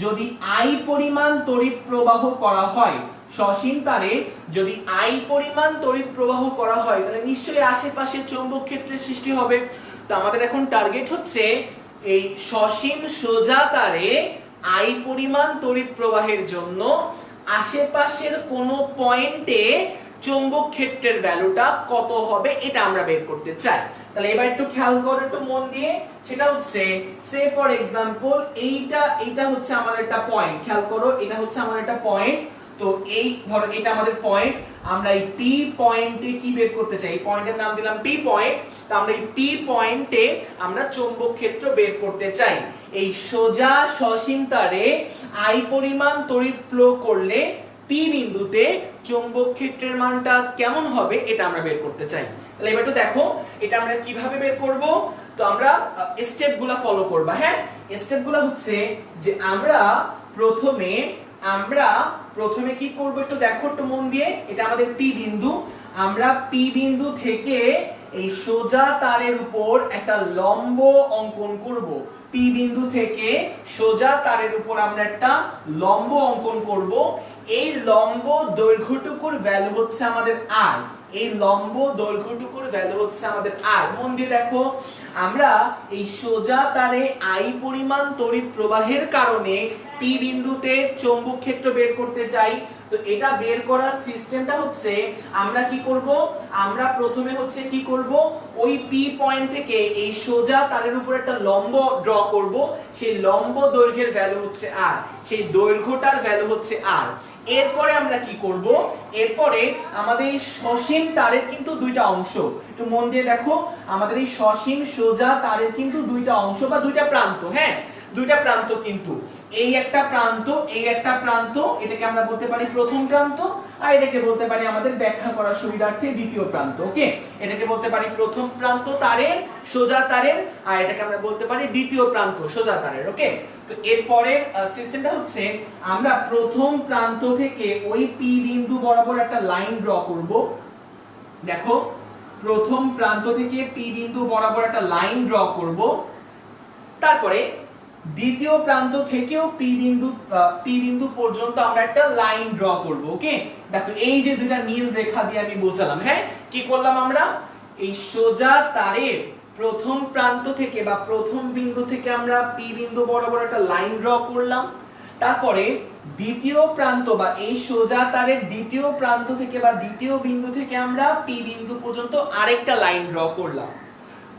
যদি I পরিমাণ তড়িৎ প্রবাহ করা হয়, সসীম তারে যদি I পরিমাণ তড়িৎ প্রবাহ করা হয় তাহলে নিশ্চয়ই আশেপাশে চৌম্বক ক্ষেত্রের সৃষ্টি হবে। তো আমাদের এখন টার্গেট হচ্ছে এই সসীম সোজা তারে I পরিমাণ তড়িৎ প্রবাহের জন্য আশেপাশের কোন পয়েন্টে চৌম্বক ক্ষেত্রের ভ্যালুটা কত হবে এটা আমরা বের করতে চাই। তাহলে এবার একটু খেয়াল করো, একটু মন দিয়ে, সেটা হচ্ছে সে ফর এক্সাম্পল এইটা হচ্ছে আমাদের একটা পয়েন্ট, খেয়াল করো এটা হচ্ছে আমাদের একটা পয়েন্ট। তো এই ধরো এটা আমাদের পয়েন্ট, আমরা এই পি পয়েন্টে কি বের করতে চাই, এই পয়েন্টের নাম দিলাম পি পয়েন্ট। তো আমরা এই পি পয়েন্টে আমরা চৌম্বক ক্ষেত্র বের করতে চাই। এই সোজা সসীম তারে I পরিমাণ তড়িৎ ফ্লো করলে পি বিন্দুতে চৌম্বক ক্ষেত্রের মানটা কেমন হবে এটা আমরা বের করতে চাই। তাহলে এবার তো দেখো এটা আমরা কিভাবে বের করব। তো আমরা স্টেপগুলো ফলো করব। হ্যাঁ, স্টেপগুলো হচ্ছে যে আমরা প্রথমে কি করব একটু দেখো, একটু মন দিয়ে, এটা আমাদের পি বিন্দু, আমরা পি বিন্দু থেকে এই সোজা তারের উপর একটা লম্ব অঙ্কন করব। পি বিন্দু থেকে সোজা তারের উপর আমরা একটা লম্ব অঙ্কন করব। এই লম্ব দৈর্ঘ্যটুকুর ভ্যালু হচ্ছে আমাদের r, এই লম্ব দৈর্ঘ্যটুকুর ভ্যালু হচ্ছে আমাদের r। মন দিয়ে দেখো, আমরা এই সোজা তারে I পরিমাণ তড়িৎ প্রবাহের কারণে পি বিন্দুতে চৌম্বক ক্ষেত্র বের করতে চাই। তো এটা বের করার সিস্টেমটা হচ্ছে আমরা কি করব, আমরা প্রথমে হচ্ছে কি করব, ওই পি পয়েন্ট থেকে এই সোজা তারের উপর একটা লম্ব ড্র করব। সেই লম্ব দৈর্ঘ্যের ভ্যালু হচ্ছে r, সেই দৈর্ঘ্যটার ভ্যালু হচ্ছে r। এরপরে আমরা কি করব, এরপরে আমাদের এই সসীম তারের কিন্তু দুইটা অংশ, একটু মন দিয়ে দেখো, আমাদের এই সসীম সোজা তারের কিন্তু দুইটা অংশ বা দুইটা প্রান্ত। হ্যাঁ, দুইটা প্রান্ত, কিন্তু এই একটা প্রান্ত, এই একটা প্রান্ত, এটাকে আমরা বলতে পারি প্রথম প্রান্ত, আর এটাকে বলতে পারি আমাদের ব্যাখ্যা করার সুবিধার্থে দ্বিতীয় প্রান্ত। ওকে, এটাকে বলতে পারি প্রথম প্রান্ত তারের, সোজা তারের, আর এটাকে আমরা বলতে পারি দ্বিতীয় প্রান্ত সোজা তারের। ওকে, তো এরপরের সিস্টেমটা হচ্ছে আমরা প্রথম প্রান্ত থেকে ওই পি বিন্দু বরাবর একটা লাইন ড্র করব। দেখো, প্রথম প্রান্ত থেকে পি বিন্দু বরাবর একটা লাইন ড্র করব। তারপরে দ্বিতীয় প্রান্ত থেকেও পি বিন্দু পর্যন্ত আমরা একটা লাইন ড্র করব। ওকে, দেখো এই যে দুইটা নীল রেখা দিয়ে আমি বোঝালাম। হ্যাঁ, কি করলাম, আমরা এই সোজা তারের প্রথম প্রান্ত থেকে বা প্রথম বিন্দু থেকে আমরা পি বিন্দু বরাবর একটা লাইন ড্র করলাম। তারপরে দ্বিতীয় প্রান্ত বা এই সোজা তারের দ্বিতীয় প্রান্ত থেকে বা দ্বিতীয় বিন্দু থেকে আমরা পি বিন্দু পর্যন্ত আরেকটা লাইন ড্র করলাম।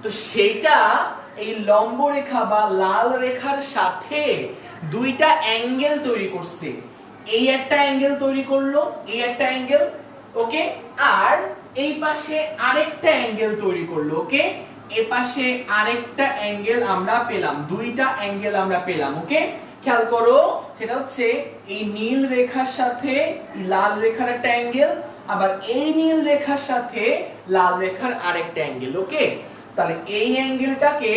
তো সেটা এই লম্ব রেখা বা লাল রেখার সাথে দুইটা অ্যাঙ্গেল তৈরি করছে। এই একটা অ্যাঙ্গেল তৈরি করলো, এই একটা অ্যাঙ্গেল। ওকে, আর এই পাশে আরেকটা অ্যাঙ্গেল তৈরি করলো। ওকে, এই পাশে আরেকটা অ্যাঙ্গেল আমরা পেলাম, দুইটা অ্যাঙ্গেল আমরা পেলাম। ওকে, খেয়াল করো, সেটা হচ্ছে এই নীল রেখার সাথে লাল রেখার একটা অ্যাঙ্গেল, আবার এই নীল রেখার সাথে লাল রেখার আরেকটা অ্যাঙ্গেল। ওকে, তাহলে এই অ্যাঙ্গেলটাকে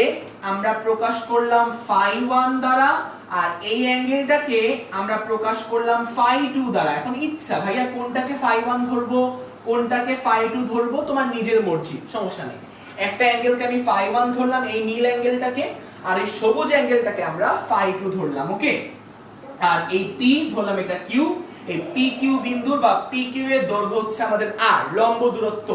আমরা প্রকাশ করলাম φ1 দ্বারা, আর এই অ্যাঙ্গেলটাকে আমরা প্রকাশ করলাম φ2 দ্বারা। এখন ইচ্ছা ভাইয়া কোনটাকে φ1 ধরবো, কোনটাকে φ2 ধরবো, তোমার নিজের মর্জি, সমস্যা নেই। একটা অ্যাঙ্গেলকে আমি φ1 ধরলাম, এই নীল অ্যাঙ্গেলটাকে, আর এই সবুজ অ্যাঙ্গেলটাকে আমরা φ2 ধরলাম। ওকে, আর এই পি ধরলাম এটা কিউ, এই পি কিউ বিন্দুর বা পি কিউ এর দৈর্ঘ্য হচ্ছে আমাদের r, লম্ব দূরত্ব।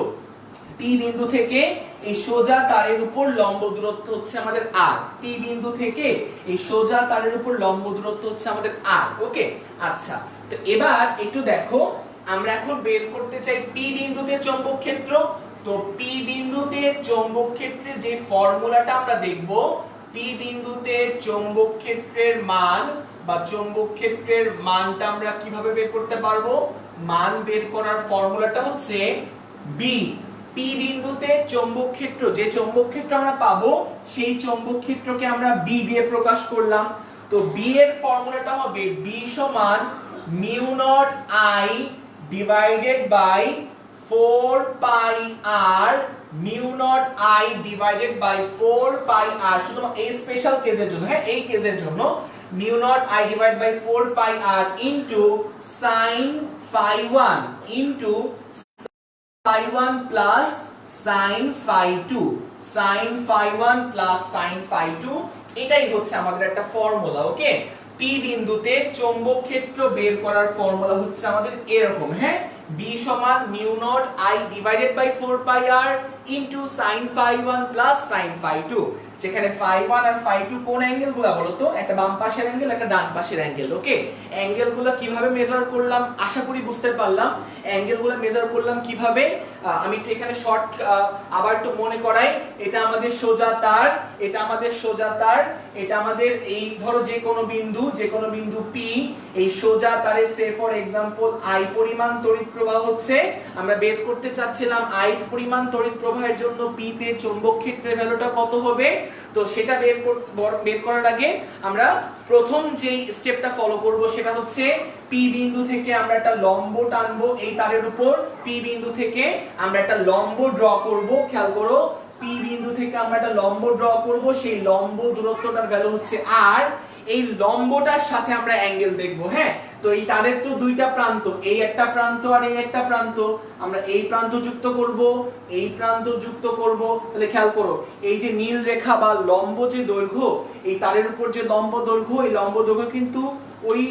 পি বিন্দু থেকে এই সোজা তারের উপর লম্ব দূরত্ব হচ্ছে আমাদের r, পি বিন্দু থেকে এই সোজা তারের উপর লম্ব দূরত্ব হচ্ছে আমাদের r। ওকে, আচ্ছা, তো এবার একটু দেখো, আমরা এখন বের করতে চাই পি বিন্দুতে চৌম্বক ক্ষেত্র। তো পি বিন্দুতে চৌম্বক ক্ষেত্রে যে ফর্মুলাটা আমরা দেখব, পি বিন্দুতে চৌম্বক ক্ষেত্রের মান বা চৌম্বক ক্ষেত্রের মানটা আমরা কিভাবে বের করতে পারবো, মান বের করার ফর্মুলাটা হচ্ছে বি। পি বিন্দুতে চৌম্বক ক্ষেত্র, যে চৌম্বক ক্ষেত্র আমরা পাবো সেই চৌম্বক ক্ষেত্রকে আমরা বি দিয়ে প্রকাশ করলাম। তো বি এর ফর্মুলাটা হবে বি সমান mu naught I divided by 4 pi r, mu naught I divided by 4 pi r, শুধু এই স্পেশাল কেসের জন্য। হ্যাঁ, এই কেসের জন্য mu naught I divide by 4 pi r into sin φ1 into φ1 plus sin φ2, sin φ1 plus sin φ2 এটাই হচ্ছে আমাদের একটা ফর্মুলা। ওকে, পি বিন্দুতে চৌম্বক ক্ষেত্র বের করার ফর্মুলা হচ্ছে আমাদের এরকম, হ্যাঁ, B সমান mu naught I divided by 4 pi r into sin phi 1 plus sin phi 2, যেখানে phi 1 আর phi 2 কোন অ্যাঙ্গেল গুলো বলো তো? একটা বাম পাশের অ্যাঙ্গেল, একটা ডান পাশের অ্যাঙ্গেল। ওকে, অ্যাঙ্গেল গুলো কিভাবে মেজার করলাম আশা করি বুঝতে পারলাম। অ্যাঙ্গেল গুলো মেজার করলাম কিভাবে, আমি একটু এখানে শর্ট আবার একটু মনে করাই। এটা আমাদের সোজা তার, এটা আমাদের সোজা তার, এটা আমাদের এই ধরো যে কোনো বিন্দু P, এই সোজা তারে সে ফর এক্সাম্পল I পরিমাণ তড়িৎ প্রবাহ হচ্ছে, আমরা বের করতে চাচ্ছিলাম I পরিমাণ তড়িৎ প্রবাহের জন্য P তে চৌম্বক ক্ষেত্রের ভ্যালুটা কত হবে। তো সেটা বের করার আগে আমরা প্রথম যে স্টেপটা ফলো করব সেটা হচ্ছে P বিন্দু থেকে আমরা একটা লম্ব টানবো এই তারের উপর। P বিন্দু থেকে আমরা একটা লম্ব ড্র করব, খেয়াল করো, P বিন্দু থেকে আমরা একটা লম্ব ড্র করব, সেই লম্ব দূরত্বটার ভ্যালু হচ্ছে r। এই লম্বটার সাথে আমরা অ্যাঙ্গেল দেখব, হ্যাঁ। তো এই তারের তো দুইটা প্রান্ত, এই একটা প্রান্ত আর এই একটা প্রান্ত, আমরা এই প্রান্ত যুক্ত করব, এই প্রান্ত যুক্ত করব। তাহলে খেয়াল করো, এই যে নীল রেখা বা লম্ব যে দৈর্ঘ্য, এই তারের উপর যে লম্ব দৈর্ঘ্য, এই লম্ব দৈর্ঘ্য কিন্তু ওই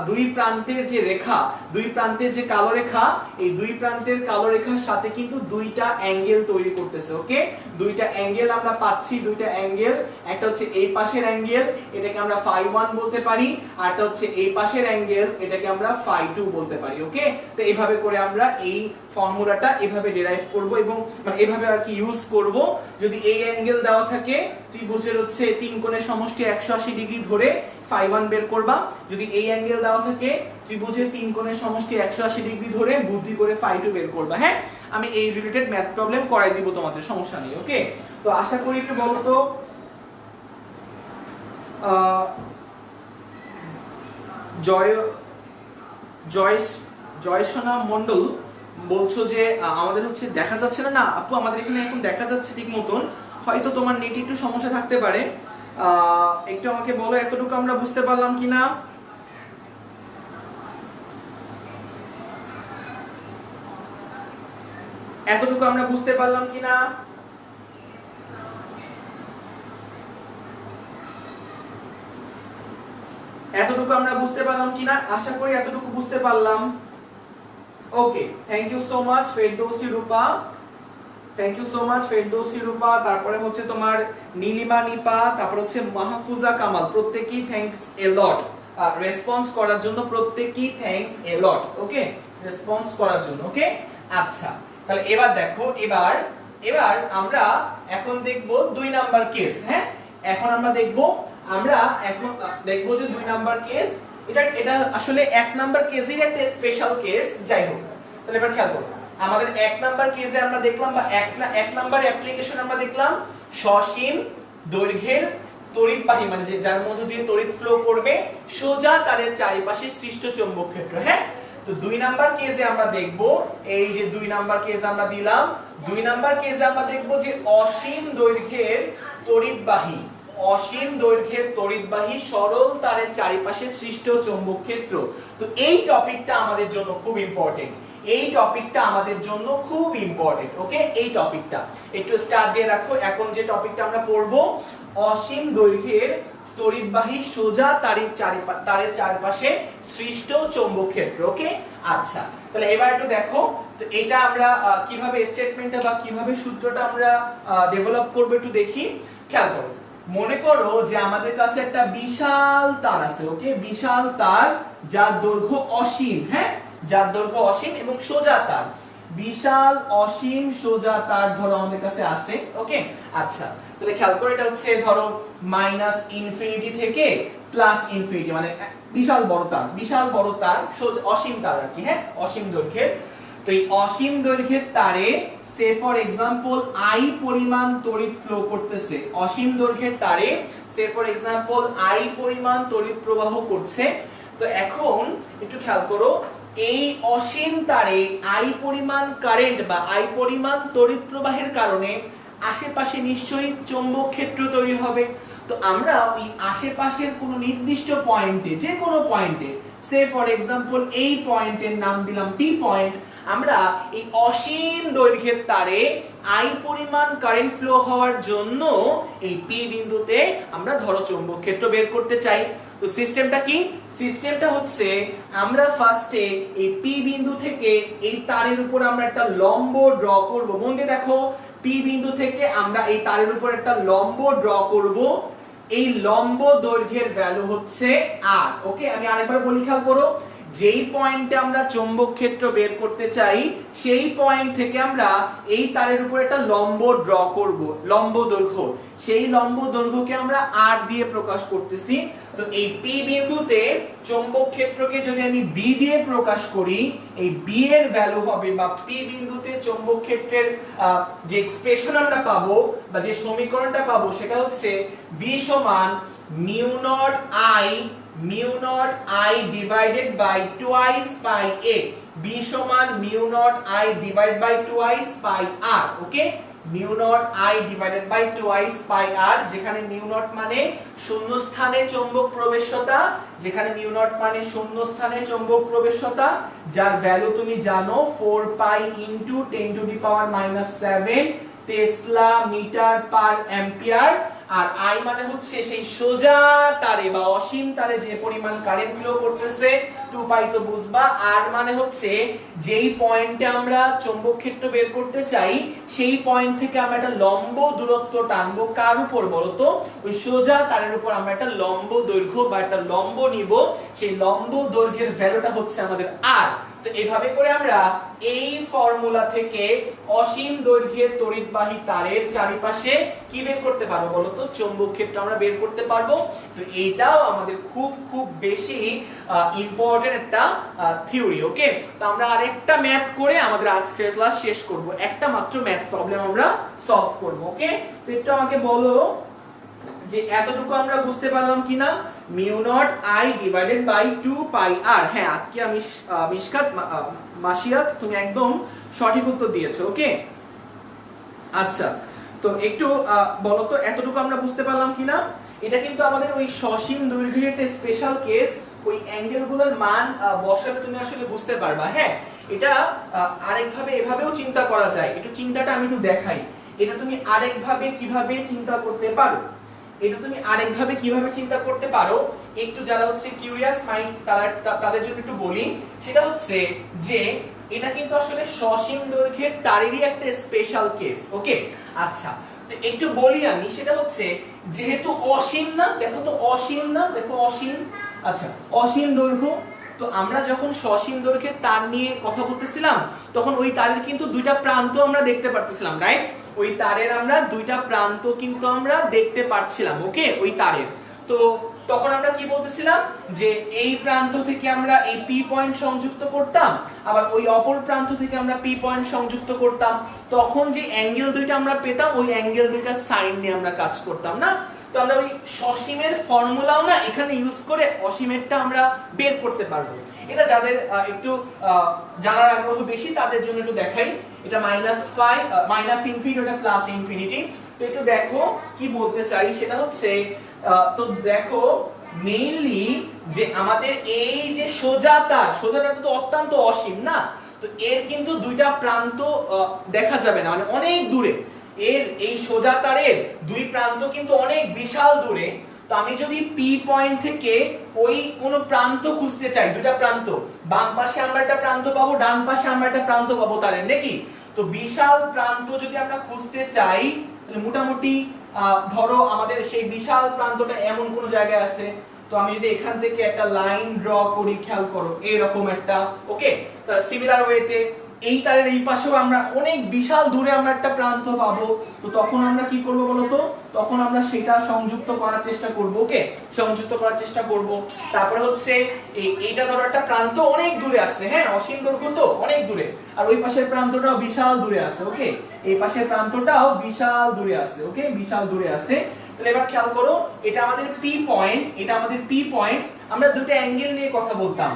দুই প্রান্তের যে রেখা, দুই প্রান্তের যে কালো রেখা, এই দুই প্রান্তের কালো রেখার সাথে কিন্তু দুইটা অ্যাঙ্গেল তৈরি করতেছে। ওকে, দুইটা অ্যাঙ্গেল আমরা পাচ্ছি, দুইটা অ্যাঙ্গেল, একটা হচ্ছে এই পাশের অ্যাঙ্গেল, এটাকে আমরা phi 1 বলতে পারি, আর একটা হচ্ছে এই পাশের অ্যাঙ্গেল, এটাকে আমরা phi 2 বলতে পারি। ওকে, তো এইভাবে করে আমরা এই ফর্মুলাটা এভাবে ডেরাইভ করব এবং মানে এভাবে আর কি ইউজ করব। যদি এই অ্যাঙ্গেল দেওয়া থাকে, ত্রিভুজের হচ্ছে তিন কোণের সমষ্টি 180 ডিগ্রি ধরে phi 1 বের করবা। যদি এই অ্যাঙ্গেল দেওয়া থাকে, ত্রিভুজের তিন কোণের সমষ্টি 180 ডিগ্রি ধরে বুদ্ধি করে phi 2 বের করবা। হ্যাঁ, আমি এই রিলেটেড ম্যাথ প্রবলেম করাই দিব তোমাদের, সমস্যা নেই। ওকে, তো আশা করি একটু বলো তো জয়সোনা মন্ডল বলছো যে আমাদের হচ্ছে দেখা যাচ্ছে না। না আপু, আমাদের এখানে এখন দেখা যাচ্ছে ঠিক মতন, হয়তো তোমার নেটে একটু সমস্যা থাকতে পারে। একটু আমাকে বলো এতটুকু আমরা বুঝতে পারলাম কিনা। এতটুকু আমরা বুঝতে পারলাম কিনা? এতটুকু আমরা বুঝতে পারলাম কিনা? আশা করি এতটুকু বুঝতে পারলাম। Okay, thank you so much Ferdousi Rupa, thank you so much Ferdousi Rupa. তারপরে হচ্ছে তোমার নীলিমা নিপা, তারপর হচ্ছে মাহফুজা কামাল, প্রত্যেকই থ্যাঙ্কস এ লট রেসপন্স করার জন্য, প্রত্যেকই thanks a lot. Okay, response করার জন্য। ওকে, আচ্ছা, তাহলে এবার দেখো, এবার আমরা এখন দেখব 2 নাম্বার কেস। হ্যাঁ, এখন আমরা দেখব যে 2 নাম্বার কেস। এটা আসলে 1 নাম্বার কেসের একটা স্পেশাল কেস, যাই হোক। তাহলে এবার খেয়াল করো, আমাদের 1 নাম্বার কেসে আমরা দেখলাম, বা 1 নাম্বার অ্যাপ্লিকেশন আমরা দেখলাম সসীম দৈর্ঘ্যের তড়িৎবাহী, মানে যার মধ্য দিয়ে তড়িৎ ফ্লো করবে, সোজা তারের চারিপাশে সৃষ্ট চৌম্বক ক্ষেত্র। হ্যাঁ, তো 2 নাম্বার কেসে আমরা দেখব, এই যে 2 নাম্বার কেস আমরা দিলাম, 2 নাম্বার কেসে আমরা দেখব যে অসীম দৈর্ঘ্যের তড়িৎবাহী সরল তারের চারিপাশে সৃষ্ট চৌম্বক ক্ষেত্র। তো এই টপিকটা আমাদের জন্য খুব ইম্পর্টেন্ট, ওকে, এই টপিকটা একটু স্টার্ট দিয়ে রাখো। এখন যে টপিকটা আমরা পড়বো, অসীম দৈর্ঘ্যের তড়িৎবাহী সোজা তারের চারপাশে সৃষ্ট চৌম্বক ক্ষেত্র। ওকে, আচ্ছা, তাহলে এবার একটু দেখো, তো এটা আমরা কিভাবে স্টেটমেন্টটা বা কিভাবে সূত্রটা আমরা ডেভেলপ করব একটু দেখি। খেয়াল করো, মনে করো যে আমাদের কাছে একটা বিশাল তার আছে। ওকে, বিশাল তার যার দৈর্ঘ্য অসীম, হ্যাঁ, যার দৈর্ঘ্য অসীম এবং সোজা তার, বিশাল অসীম সোজা তার ধরো আমাদের কাছে আছে। ওকে, আচ্ছা, তাহলে খেয়াল করো, এটা হচ্ছে ধরো -ইনফিনিটি থেকে +ইনফিনিটি, মানে বিশাল বড় তার অসীম তার আর কি। হ্যাঁ, অসীম দৈর্ঘ্যের। তো এই অসীম দৈর্ঘ্যের তারে সে ফর এক্সাম্পল I পরিমাণ তড়িৎ ফ্লো করতেছে, অসীম দৈর্ঘ্যের তারে সে ফর এক্সাম্পল I পরিমাণ তড়িৎ প্রবাহ করছে। তো এখন একটু খেয়াল করো, এই অসীম তারে I পরিমাণ কারেন্ট বা I পরিমাণ তড়িৎ প্রবাহের কারণে আশেপাশে নিশ্চয়ই চৌম্বক ক্ষেত্র তৈরি হবে। তো আমরা ওই আশেপাশের কোনো নির্দিষ্ট পয়েন্টে, যে কোনো পয়েন্টে, সে ফর এক্সাম্পল এই পয়েন্টের নাম দিলাম T পয়েন্ট, আমরা এই অসীম দৈর্ঘ্যের তারে I পরিমাণ কারেন্ট ফ্লো হওয়ার জন্য এই P বিন্দুতে আমরা ধরো চৌম্বক ক্ষেত্র বের করতে চাই। তো সিস্টেমটা কি? সিস্টেমটা হচ্ছে আমরা ফার্স্টে এই P বিন্দু থেকে এই তারের উপর আমরা একটা লম্ব ড্র করব। মন দিয়ে দেখো, P বিন্দু থেকে আমরা এই তারের উপর একটা লম্ব ড্র করব। এই লম্ব দৈর্ঘ্যের ভ্যালু হচ্ছে r। ওকে, আমি আরেকবার বলি, খেয়াল করো, যেই পয়েন্টে আমরা চৌম্বক ক্ষেত্র বের করতে চাই সেই পয়েন্ট থেকে আমরা এই তারের উপর একটা লম্ব ড্র করব, লম্ব দৈর্ঘ্য। সেই লম্ব দৈর্ঘ্যকে আমরা r দিয়ে প্রকাশ করতেছি। তো এই P বিন্দুতে চৌম্বক ক্ষেত্রকে যদি আমি B দিয়ে প্রকাশ করি, এই B এর ভ্যালু হবে, বা P বিন্দুতে চৌম্বক ক্ষেত্রের যে এক্সপ্রেশন আমরা পাবো বা যে সমীকরণটা পাবো সেটা হচ্ছে B সমান mu naught I divided by twice pi a। B সমান mu naught I divided by twice pi r। Okay, mu naught I divided by twice pi r, যেখানে মিউ নট মানে শূন্য স্থানে চৌম্বক প্রবেশ্যতা, যেখানে মিউ নট মানে শূন্য স্থানে চৌম্বক প্রবেশ্যতা, যার ভ্যালু তুমি জানো 4 pi into 10 to the power minus 7 tesla metre per ampere. আর I মানে হচ্ছে সেই সোজা তারে বা অসীম তারে যে পরিমাণ কারেন্ট ফ্লো করতেছে, 2 পাই তো বুঝবা। আর মানে হচ্ছে যেই পয়েন্টে আমরা চৌম্বক ক্ষেত্র বের করতে চাই সেই পয়েন্ট থেকে আমরা একটা লম্ব দূরত্ব টানবো। কার উপর বলতো? ওই সোজা তারের উপর আমরা একটা লম্ব দৈর্ঘ্য বা একটা লম্ব নিব। সেই লম্ব দৈর্ঘ্যের ভ্যালুটা হচ্ছে আমাদের r। তো এইভাবে করে আমরা এই ফর্মুলা থেকে অসীম দৈর্ঘ্যের তড়িৎবাহী তারের চারিপাশে কি বের করতে পারবো বলতো? চৌম্বক ক্ষেত্র আমরা বের করতে পারবো। তো এইটাও আমাদের খুব খুব বেশি ইম্পর্টেন্ট একটা থিওরি। ওকে, তো আমরা আরেকটা ম্যাথ করে আমাদের আজকের ক্লাস শেষ করব। একটা মাত্র ম্যাথ প্রবলেম আমরা সলভ করব। ওকে, তো একটু আমাকে বলো যে এতটুকু আমরা বুঝতে পারলাম কিনা? Mu naught I divided by 2 pi r। হ্যাঁ, আজকে আমি মিশকাত মাসিয়াত তুমি একদম সঠিক উত্তর দিয়েছো। ওকে, আচ্ছা, তো একটু বলো তো এতটুকু আমরা বুঝতে পারলাম কিনা? এটা কিন্তু আমাদের ওই সসীম দৈর্ঘ্যের একটা স্পেশাল কেস। ওই অ্যাঙ্গেলগুলোর মান বসালে তুমি আসলে বুঝতে পারবা। হ্যাঁ, এটা আরেকভাবে এভাবেও চিন্তা করা যায়। একটু চিন্তাটা আমি একটু দেখাই। এটা তুমি আরেকভাবে কিভাবে চিন্তা করতে পারো, একটু যারা হচ্ছে কিউরিয়াস মাইন্ড তাদের জন্য একটু বলি। সেটা হচ্ছে যে এটা কিন্তু আসলে সসীম দৈর্ঘ্যের তারেরই একটা স্পেশাল কেস। ওকে, আচ্ছা, তো একটু বলি আমি। সেটা হচ্ছে যেহেতু অসীম না, দেখো তো অসীম না, দেখো অসীম। আচ্ছা, অসীম দৈর্ঘ্য। তো আমরা যখন সসীম দৈর্ঘ্যের তার নিয়ে কথা বলতেছিলাম তখন ওই তারের কিন্তু দুইটা প্রান্ত আমরা দেখতে পারতেছিলাম, রাইট? ওই তারের আমরা দুইটা প্রান্ত কিন্তু আমরা দেখতে পাচ্ছিলাম। ওকে, ওই তারের। তো তখন আমরা কি বলতেছিলাম যে এই প্রান্ত থেকে আমরা এই P পয়েন্ট সংযুক্ত করতাম, আবার ওই অপর প্রান্ত থেকে আমরা P পয়েন্ট সংযুক্ত করতাম। তখন যে অ্যাঙ্গেল দুইটা আমরা পেতাম ওই অ্যাঙ্গেল দুইটা সাইন নিয়ে আমরা কাজ করতাম না? তো আমরা ওই সসীমের ফর্মুলাও না এখানে ইউজ করে অসীমেরটা আমরা বের করতে পারবো। এটা যাদের একটু জানার আগ্রহ বেশি তাদের জন্য একটু দেখাই। এটা মাইনাস ইনফিনিটি, ওটা প্লাস ইনফিনিটি। তো একটু দেখো কি বলতে চাই। সেটা হচ্ছে তো দেখো মেইনলি যে আমাদের এই যে সোজাটা তো অত্যন্ত অসীম না? তো এর কিন্তু দুইটা প্রান্ত দেখা যাবে না, মানে অনেক দূরে। এর এই সোজা তারের দুই প্রান্ত কিন্তু অনেক বিশাল দূরে। তো আমি যদি P পয়েন্ট থেকে ওই কোন প্রান্ত খুঁজতে চাই, দুইটা প্রান্ত, বাম পাশে আমরা একটা প্রান্ত পাবো, ডান পাশে আমরা একটা প্রান্ত পাবো তারের, নাকি? তো বিশাল প্রান্ত যদি আমরা খুঁজতে চাই তাহলে মোটামুটি ধরো আমাদের সেই বিশাল প্রান্তটা এমন কোন জায়গায় আছে। তো আমি যদি এখান থেকে একটা লাইন ড্র করি, খেয়াল করো এরকম একটা। ওকে, সিমিলার ওয়েতে এই তারের এই পাশেও আমরা অনেক বিশাল দূরে আমরা একটা প্রান্ত পাবো। তো তখন আমরা কি করব বলতো? তখন আমরা সেটা সংযুক্ত করার চেষ্টা করব। ওকে, সংযুক্ত করার চেষ্টা করব। তারপরে হচ্ছে এইটা ধরো একটা প্রান্ত অনেক দূরে আছে, হ্যাঁ, অসীম দৈর্ঘ্য তো অনেক দূরে, আর ওই পাশের প্রান্তটাও বিশাল দূরে আছে। ওকে, এই পাশের প্রান্তটাও বিশাল দূরে আছে। ওকে, বিশাল দূরে আছে। তাহলে এবার খেয়াল করো, এটা আমাদের P পয়েন্ট, এটা আমাদের P পয়েন্ট। আমরা দুটো অ্যাঙ্গেল নিয়ে কথা বলতাম।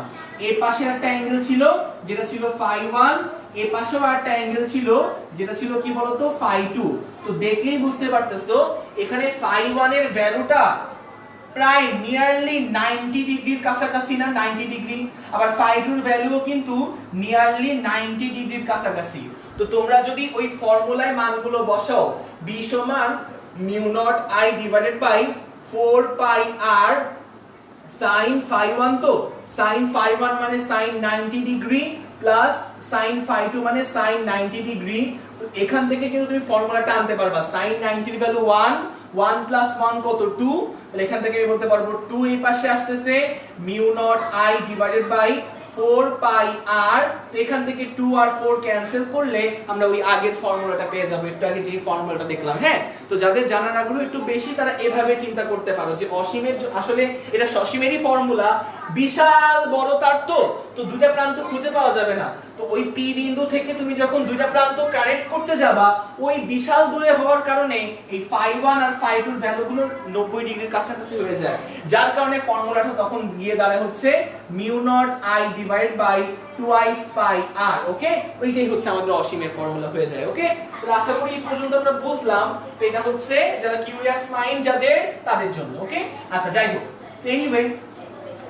এই পাশে একটা অ্যাঙ্গেল ছিল যেটা ছিল φ1, এই পাশেও একটা অ্যাঙ্গেল ছিল যেটা ছিল কি বলতো? φ2। তো দেখলেই বুঝতে পারতেছো এখানে φ1 এর ভ্যালুটা প্রায় নিয়ারলি 90 ডিগ্রির কাছাকাছি না, 90 ডিগ্রি। আবার φ2 ভ্যালুও কিন্তু নিয়ারলি 90 ডিগ্রির কাছাকাছি। তো তোমরা যদি ওই ফর্মুলায় মানগুলো বসাও, b সমান mu naught i divided by 4 pi r sin φ1, তো sin φ1 মানে sin 90 ডিগ্রি প্লাস sin φ2 মানে sin 90 ডিগ্রি। তো এখান থেকে কিন্তু তুমি ফর্মুলাটা আনতে পারবা, sin 90 এর ভ্যালু 1, 1 প্লাস 1 কত 2, তাহলে এখান থেকে আমি বলতে পারবো 2 এই পাশে আসতেছে mu naught i divided by 4 pi r। তো এখান থেকে 2 আর 4 ক্যান্সেল করলে আমরা ওই আগের ফর্মুলাটা পেয়ে যাব, একটু আগে যে ফর্মুলাটা দেখলাম। হ্যাঁ, তো যাদের জানার আগ্রহ একটু বেশি তারা এভাবে চিন্তা করতে পারো যে অসীমের আসলে এটা সসীমেরই ফর্মুলা, বিশাল বড় তার, তো দুইটা প্রান্ত খুঁজে পাওয়া যাবে না। তো ওই পি বিন্দু থেকে তুমি যখন দুইটা প্রান্ত কানেক্ট করতে যাবা, ওই বিশাল দূরে হওয়ার কারণে এই φ1 আর φ2 এর ভ্যালুগুলো 90 ডিগ্রির কাছাকাছি হয়ে যায়, যার কারণে ফর্মুলাটা তখন গিয়ে দাঁড়ায় হচ্ছে mu naught i divide by 2i pi r। Okay, ওইটাই হচ্ছে আমাদের অসীমের ফর্মুলা হয়ে যায়। ওকে, তো আশা করি এই পর্যন্ত আমরা বুঝলাম। তো এটা হচ্ছে যারা কিউরিয়াস মাইন্ড যাদের, তাদের জন্য। ওকে, আচ্ছা যাই হোক, এনিওয়ে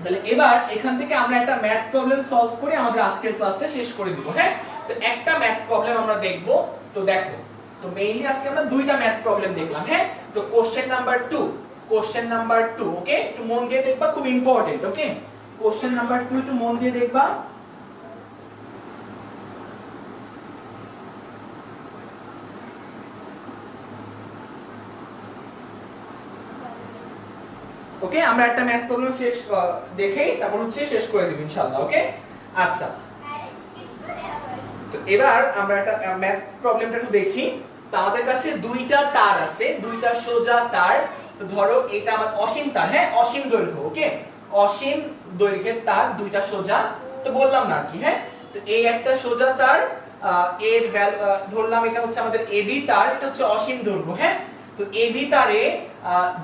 তাহলে এবার এখান থেকে আমরা একটা ম্যাথ প্রবলেম সলভ করে আমাদের আজকের ক্লাসটা শেষ করে দিব। হ্যাঁ, তো একটা ম্যাথ প্রবলেম আমরা দেখব। তো দেখো, তো মেইনলি আজকে আমরা দুইটা ম্যাথ প্রবলেম দেখলাম। হ্যাঁ, তো কোশ্চেন নাম্বার 2, ওকে, একটু মন দিয়ে দেখবা, খুব ইম্পর্টেন্ট। ওকে, কোশ্চেন নাম্বার 2 একটু মন দিয়ে দেখবা। ওকে, আমরা একটা ম্যাথ প্রবলেম শেষ দেখেই তারপর হচ্ছে শেষ করে দেব ইনশাআল্লাহ। ওকে, আচ্ছা, তো এবার আমরা একটা ম্যাথ প্রবলেমটা একটু দেখি। তো আমাদের কাছে দুইটা তার আছে, দুইটা সোজা তার। তো ধরো এটা আমার অসীম তার, হ্যাঁ, অসীম দৈর্ঘ্য। ওকে, অসীম দৈর্ঘ্যের তার, দুইটা সোজা। তো বললাম না কি, হ্যাঁ, তো এই একটা সোজা তার, এর ধরলাম এটা হচ্ছে আমাদের এবি তার, এটা হচ্ছে অসীম দৈর্ঘ্য। হ্যাঁ, তো এবি তারে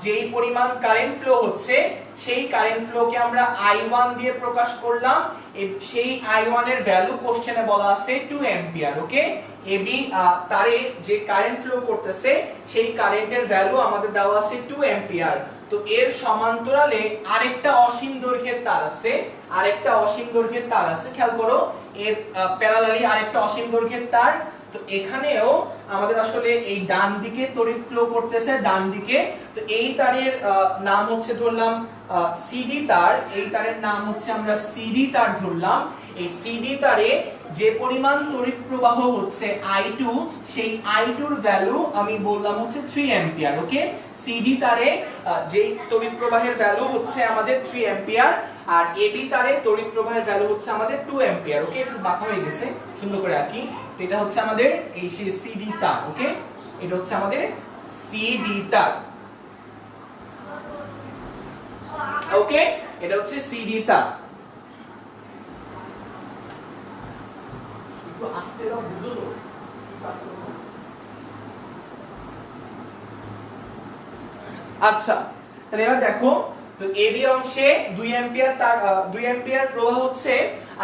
যেই পরিমাণ কারেন্ট ফ্লো হচ্ছে, সেই কারেন্ট ফ্লোকে আমরা I1 দিয়ে প্রকাশ করলাম। সেই I1 এর ভ্যালু কোশ্চেনে বলা আছে 2 অ্যাম্পিয়ার। ওকে, এবি তারে যে কারেন্ট ফ্লো করতেছে, সেই কারেন্টের ভ্যালু আমাদের দেওয়া আছে 2 অ্যাম্পিয়ার। তো এর সমান্তরালে আরেকটা অসীম দৈর্ঘ্যের তার আছে, খেয়াল করো, এর প্যারালালি আরেকটা অসীম দৈর্ঘ্যের তার। তো এখানেও আমাদের আসলে এই ডান দিকে তড়িৎ ফ্লো করতেছে, ডান দিকে। তো এই তারের নাম হচ্ছে ধরলাম সিডি তার, এই তারের নাম হচ্ছে আমরা সিডি তার ধরলাম। এই সিডি তারে যে পরিমাণ তড়িৎ প্রবাহ হচ্ছে I2, সেই I2 এর ভ্যালু আমি বললাম হচ্ছে 3 অ্যাম্পিয়ার। ওকে, সিডি তারে যে তড়িৎ প্রবাহের ভ্যালু হচ্ছে আমাদের 3 অ্যাম্পিয়ার, আর এবি তারে তড়িৎ প্রবাহের ভ্যালু হচ্ছে আমাদের 2 অ্যাম্পিয়ার। ওকে, একটু বাঁকা হয়ে গেছে, সুন্দর করে আঁকি। তো এটা হচ্ছে আমাদের এই সেই সিডি তার। ওকে, এটা হচ্ছে আমাদের সিডি তার। ওকে, এটা হচ্ছে সিডি তার। একটু আস্তে দাও, বুঝো তো। আচ্ছা, তাহলে এবার দেখো, তো এবি অংশে 2 অ্যাম্পিয়ার তার 2 অ্যাম্পিয়ার প্রবাহ হচ্ছে,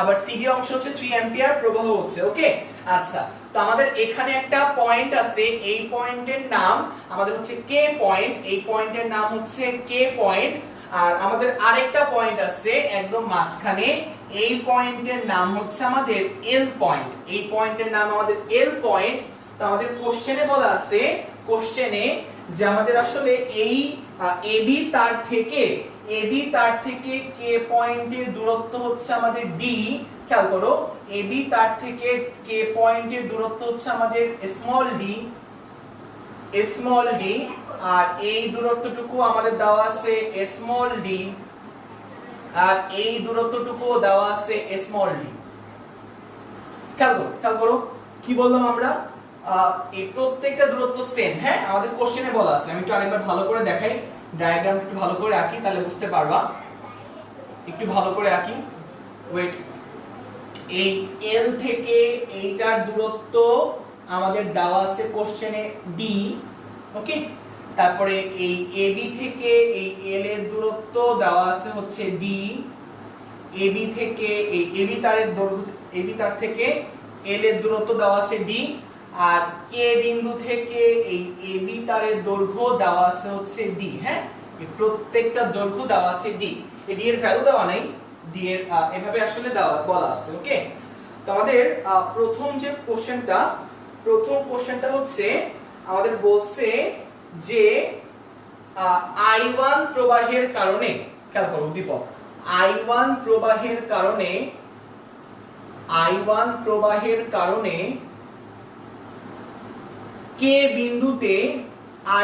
আবার সিডি অংশ হচ্ছে 3 অ্যাম্পিয়ার প্রবাহ হচ্ছে। ওকে, আচ্ছা, তো আমাদের এখানে একটা পয়েন্ট আছে, এই পয়েন্টের নাম আমাদের হচ্ছে কে পয়েন্ট, এই পয়েন্টের নাম হচ্ছে কে পয়েন্ট। আর আমাদের আরেকটা পয়েন্ট আছে একদম মাঝখানে, এই পয়েন্টের নাম হচ্ছে আমাদের এল পয়েন্ট, এই পয়েন্টের নাম আমাদের এল পয়েন্ট। তো আমাদের কোশ্চেনে বলা আছে, কোশ্চেনে যে আমাদের আসলে এই এবি তার থেকে কে পয়েন্টের দূরত্ব হচ্ছে আমাদের ডি। খেয়াল করো, এবি তার থেকে কে পয়েন্টের দূরত্ব হচ্ছে আমাদের স্মল ডি, আর এই দূরত্বটুকু আমাদের দেওয়া আছে স্মল ডি, আর এই দূরত্বটুকু দেওয়া আছে স্মল ডি। খেয়াল করো কি বললাম আমরা, এই প্রত্যেকটা দূরত্ব সেম। হ্যাঁ, আমাদের কোশ্চেনে বলা আছে, আমি একটু আরেকবার ভালো করে দেখাই, ডায়াগ্রাম একটু ভালো করে আঁকি, তাহলে বুঝতে পারবা। একটু ভালো করে আঁকি, ওয়েট। এই এল থেকে এইটার দূরত্ব আমাদের দেওয়া আছে কোশ্চেনে ডি। ওকে, তারপরে এই এবি থেকে এই এল এর দূরত্ব দেওয়া আছে হচ্ছে ডি। এবি থেকে এই এবি তার থেকে এল এর দূরত্ব দেওয়া আছে ডি, আর কে বিন্দু থেকে এই এবি তারের দৈর্ঘ্য দেওয়া আছে হচ্ছে ডি। হ্যাঁ, প্রত্যেকটা দৈর্ঘ্য দেওয়া আছে ডি, এই ডি এর ভ্যালু দেওয়া নাই, ডি এর এভাবে আসলে দেওয়া বলা আছে। ওকে, তো আমাদের প্রথম কোশ্চেনটা হচ্ছে আমাদের বলছে যে I1 প্রবাহের কারণে, খেয়াল করো উদ্দীপক, I1 প্রবাহের কারণে কে বিন্দুতে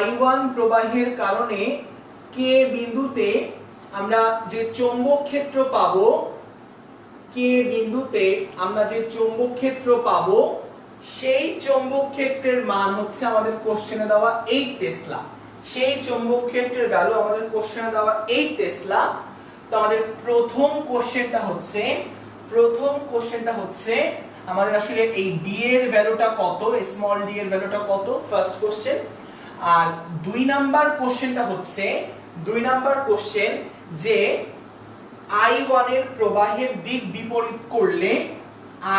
I1 প্রবাহের কারণে কে বিন্দুতে আমরা যে চৌম্বক ক্ষেত্র পাবো, কে বিন্দুতে আমরা যে চৌম্বক ক্ষেত্র পাবো সেই চৌম্বক ক্ষেত্রের মান হচ্ছে আমাদের কোশ্চেনে দেওয়া 8 টেসলা। সেই চৌম্বক ক্ষেত্রের ভ্যালু আমাদের কোশ্চেনে দেওয়া 8 টেসলা। তো আমাদের প্রথম কোশ্চেনটা হচ্ছে আমাদের আসলে এই ডি এর ভ্যালুটা কত, স্মল ডি এর ভ্যালুটা কত, ফার্স্ট কোশ্চেন। আর দুই নাম্বার কোশ্চেন যে I1 এর প্রবাহের দিক বিপরীত করলে,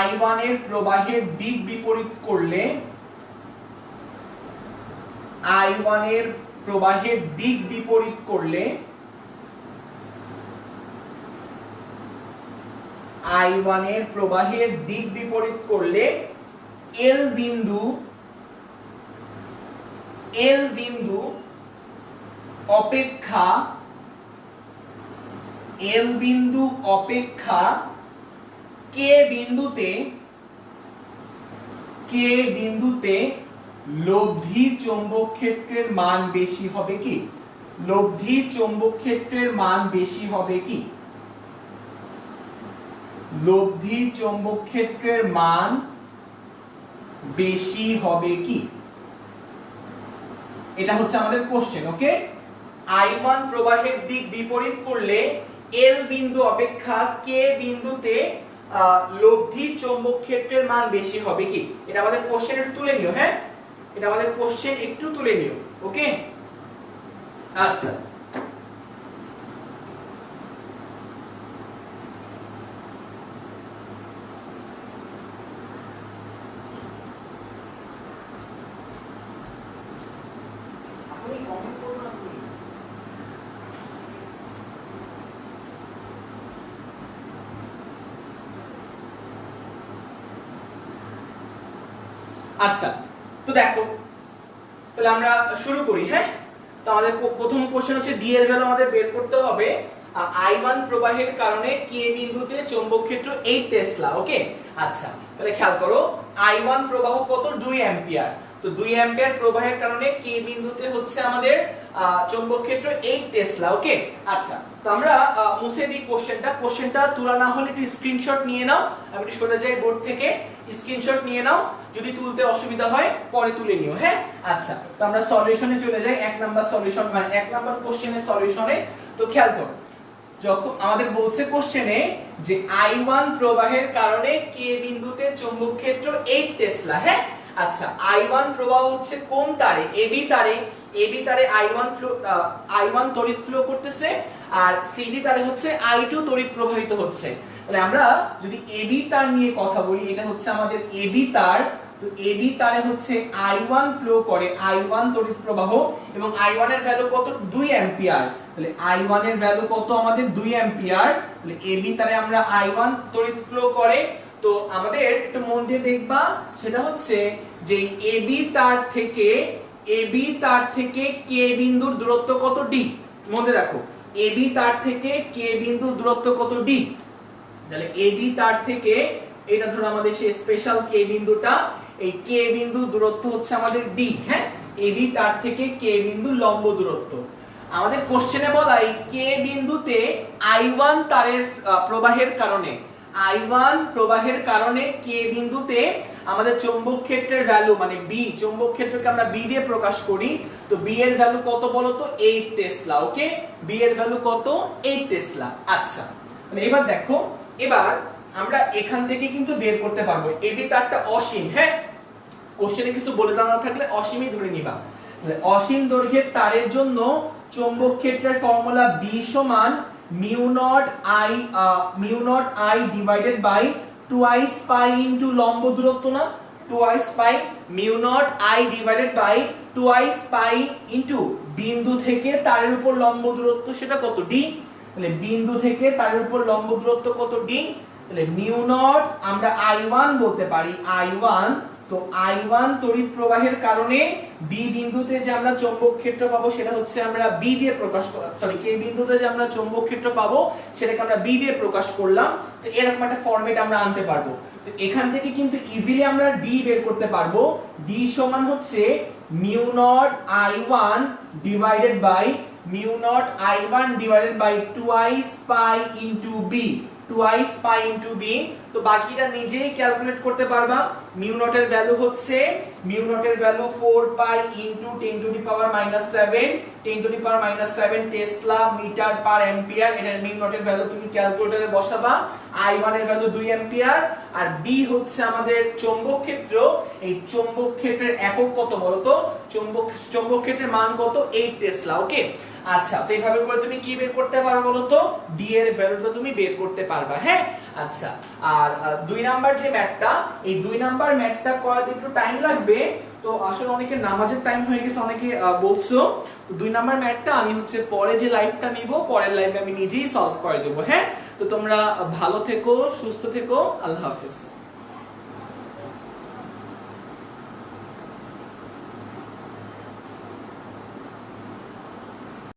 I1 এর প্রবাহের দিক বিপরীত করলে, I1 এর প্রবাহের দিক বিপরীত করলে, I1 এর প্রবাহের দিক বিপরীত করলে L বিন্দু অপেক্ষা কে বিন্দুতে লব্ধি চৌম্বক ক্ষেত্রের মান বেশি হবে কি? লব্ধি চৌম্বক ক্ষেত্রের মান বেশি হবে কি? লব্ধি চৌম্বক ক্ষেত্রের মান বেশি হবে কি? এটা হচ্ছে আমাদের কোশ্চেন। ওকে, I1 প্রবাহের দিক বিপরীত করলে L বিন্দু অপেক্ষা কে বিন্দুতে লব্ধি চৌম্বক ক্ষেত্রের মান বেশি হবে কি? এটা আমাদের কোশ্চেন একটু তুলে নিও। হ্যাঁ, এটা আমাদের কোশ্চেন একটু তুলে নিও। ওকে, আচ্ছা, আচ্ছা, তো দেখো, তাহলে আমরা শুরু করি। হ্যাঁ, তো আমাদের প্রথম কোশ্চেন হচ্ছে ডি এর ভ্যালু আমাদের বের করতে হবে I1 প্রবাহের কারণে কে বিন্দুতে চৌম্বক ক্ষেত্র 8 টেসলা। ওকে, আচ্ছা, তাহলে খেয়াল করো I1 প্রবাহ কত? 2 অ্যাম্পিয়ার। তো 2 অ্যাম্পিয়ার প্রবাহের কারণে কে বিন্দুতে হচ্ছে আমাদের চৌম্বক ক্ষেত্র 8 টেসলা। ওকে, আচ্ছা, তো আমরা মুছে দিই কোশ্চেনটা তোলা না হলে একটু স্ক্রিনশট নিয়ে নাও। আমি একটু সরে যাই বোর্ড থেকে, স্ক্রিনশট নিয়ে নাও, যদি তুলতে অসুবিধা হয় পরে তুলে নিও। হ্যাঁ, আচ্ছা, তো আমরা সলিউশনে চলে যাই। 1 নাম্বার সলিউশন, মানে 1 নাম্বার কোশ্চেনের সলিউশনে। তো খেয়াল করো, যখন আমাদের বলছে কোশ্চেনে যে I1 প্রবাহের কারণে কে বিন্দুতে চৌম্বক ক্ষেত্র 8 টেসলা। হ্যাঁ, আচ্ছা, I1 প্রবাহ হচ্ছে কোন তারে? AB তারে I1 তড়িৎ ফ্লো করতেছে, আর CD তারে হচ্ছে I2 তড়িৎ প্রবাহিত হচ্ছে। তাহলে আমরা যদি AB তার নিয়ে কথা বলি, এটা হচ্ছে আমাদের AB তার। তো AB তারে হচ্ছে I1 ফ্লো করে, I1 তড়িৎ প্রবাহ, এবং I1 এর ভ্যালু কত? 2 অ্যাম্পিয়ার। তাহলে I1 এর ভ্যালু কত আমাদের? 2 অ্যাম্পিয়ার। তাহলে AB তারে আমরা I1 তড়িৎ ফ্লো করে। তো আমাদের একটু মন দিয়ে দেখবা, সেটা হচ্ছে যে AB তার থেকে কে বিন্দুর দূরত্ব কত? D। মনে রাখো, AB তার থেকে কে বিন্দুর দূরত্ব কত? D। তাহলে AB তার থেকে, এটা ধরো আমাদের সেই স্পেশাল কে বিন্দুটা, এই কে বিন্দু দূরত্ব হচ্ছে আমাদের D। হ্যাঁ, AB তার থেকে কে বিন্দু লম্ব দূরত্ব। আমাদের কোশ্চেনে বলা এই কে বিন্দুতে I1 তারের প্রবাহের কারণে কে বিন্দুতে আমাদের চৌম্বক ক্ষেত্রের ভ্যালু, মানে B, চৌম্বক ক্ষেত্রকে আমরা B দিয়ে প্রকাশ করি। তো B এর ভ্যালু কত বলো তো? 8 টেসলা। ওকে, B এর ভ্যালু কত? 8 টেসলা। আচ্ছা, মানে এবার দেখো, এবার আমরা এখান থেকে কিন্তু বের করতে পারবো AB তারটা অসীম। হ্যাঁ, কোশ্চেনে কিছু বলে দেওয়া না থাকলে অসীমই ধরে নিবা। অসীম দৈর্ঘ্যের তারের জন্য চৌম্বক ক্ষেত্রের ফর্মুলা B সমান mu naught I divided by twice pi into লম্ব দূরত্ব, না? Twice pi mu naught I divided by twice pi into বিন্দু থেকে তারের উপর লম্ব দূরত্ব সেটা কত d, তাহলে বিন্দু থেকে তারের উপর লম্ব দূরত্ব কত d, তাহলে মিউ নট আমরা I1 বলতে পারি I1। তো I1 তড়িৎ প্রবাহের কারণে B বিন্দুতে যে আমরা চৌম্বক ক্ষেত্র পাবো সেটা হচ্ছে আমরা B দিয়ে প্রকাশ করলাম, সরি K বিন্দুতে যে আমরা চৌম্বক ক্ষেত্র পাবো সেটাকে আমরা B দিয়ে প্রকাশ করলাম। তো এরকম একটা ফরম্যাট আমরা আনতে পারবো। তো এখান থেকে কিন্তু ইজিলি আমরা D বের করতে পারবো। D সমান হচ্ছে mu naught I1 divided by mu naught I1 divided by twice pi into B, twice pi into B। তো বাকিটা নিজেই ক্যালকুলেট করতে পারবা। মিউ নটের ভ্যালু হচ্ছে মিউ নটের value 4 pi into 10 to the power -7, 10 to the power -7 tesla metre per ampere. এটা mu নটের ভ্যালু তুমি ক্যালকুলেটরে বসাবা। I1 এর ভ্যালু 2 অ্যাম্পিয়ার আর B হচ্ছে আমাদের চৌম্বক ক্ষেত্র। এই চৌম্বক ক্ষেত্রের একক কত বলো তো? চৌম্বক ক্ষেত্রের মান কত? 8 টেসলা। ওকে, আচ্ছা, তো এইভাবে করে তুমি কি বের করতে পারবে বলো তো? D এর ভ্যালুটা তুমি বের করতে পারবা। হ্যাঁ, আচ্ছা, আর 2 নাম্বার যে ম্যাথটা, এই 2 নাম্বার ম্যাথটা করাতে একটু টাইম লাগবে। তো আসলে অনেকে নামাজের টাইম হয়ে গেছে, অনেকে বলছো। তো 2 নাম্বার ম্যাথটা আমি হচ্ছে পরে যে লাইভটা নিব, পরের লাইভে আমি নিজেই সলভ করে দেব। হ্যাঁ, তো তোমরা ভালো থেকো, সুস্থ থেকো, আল্লাহ হাফেজ।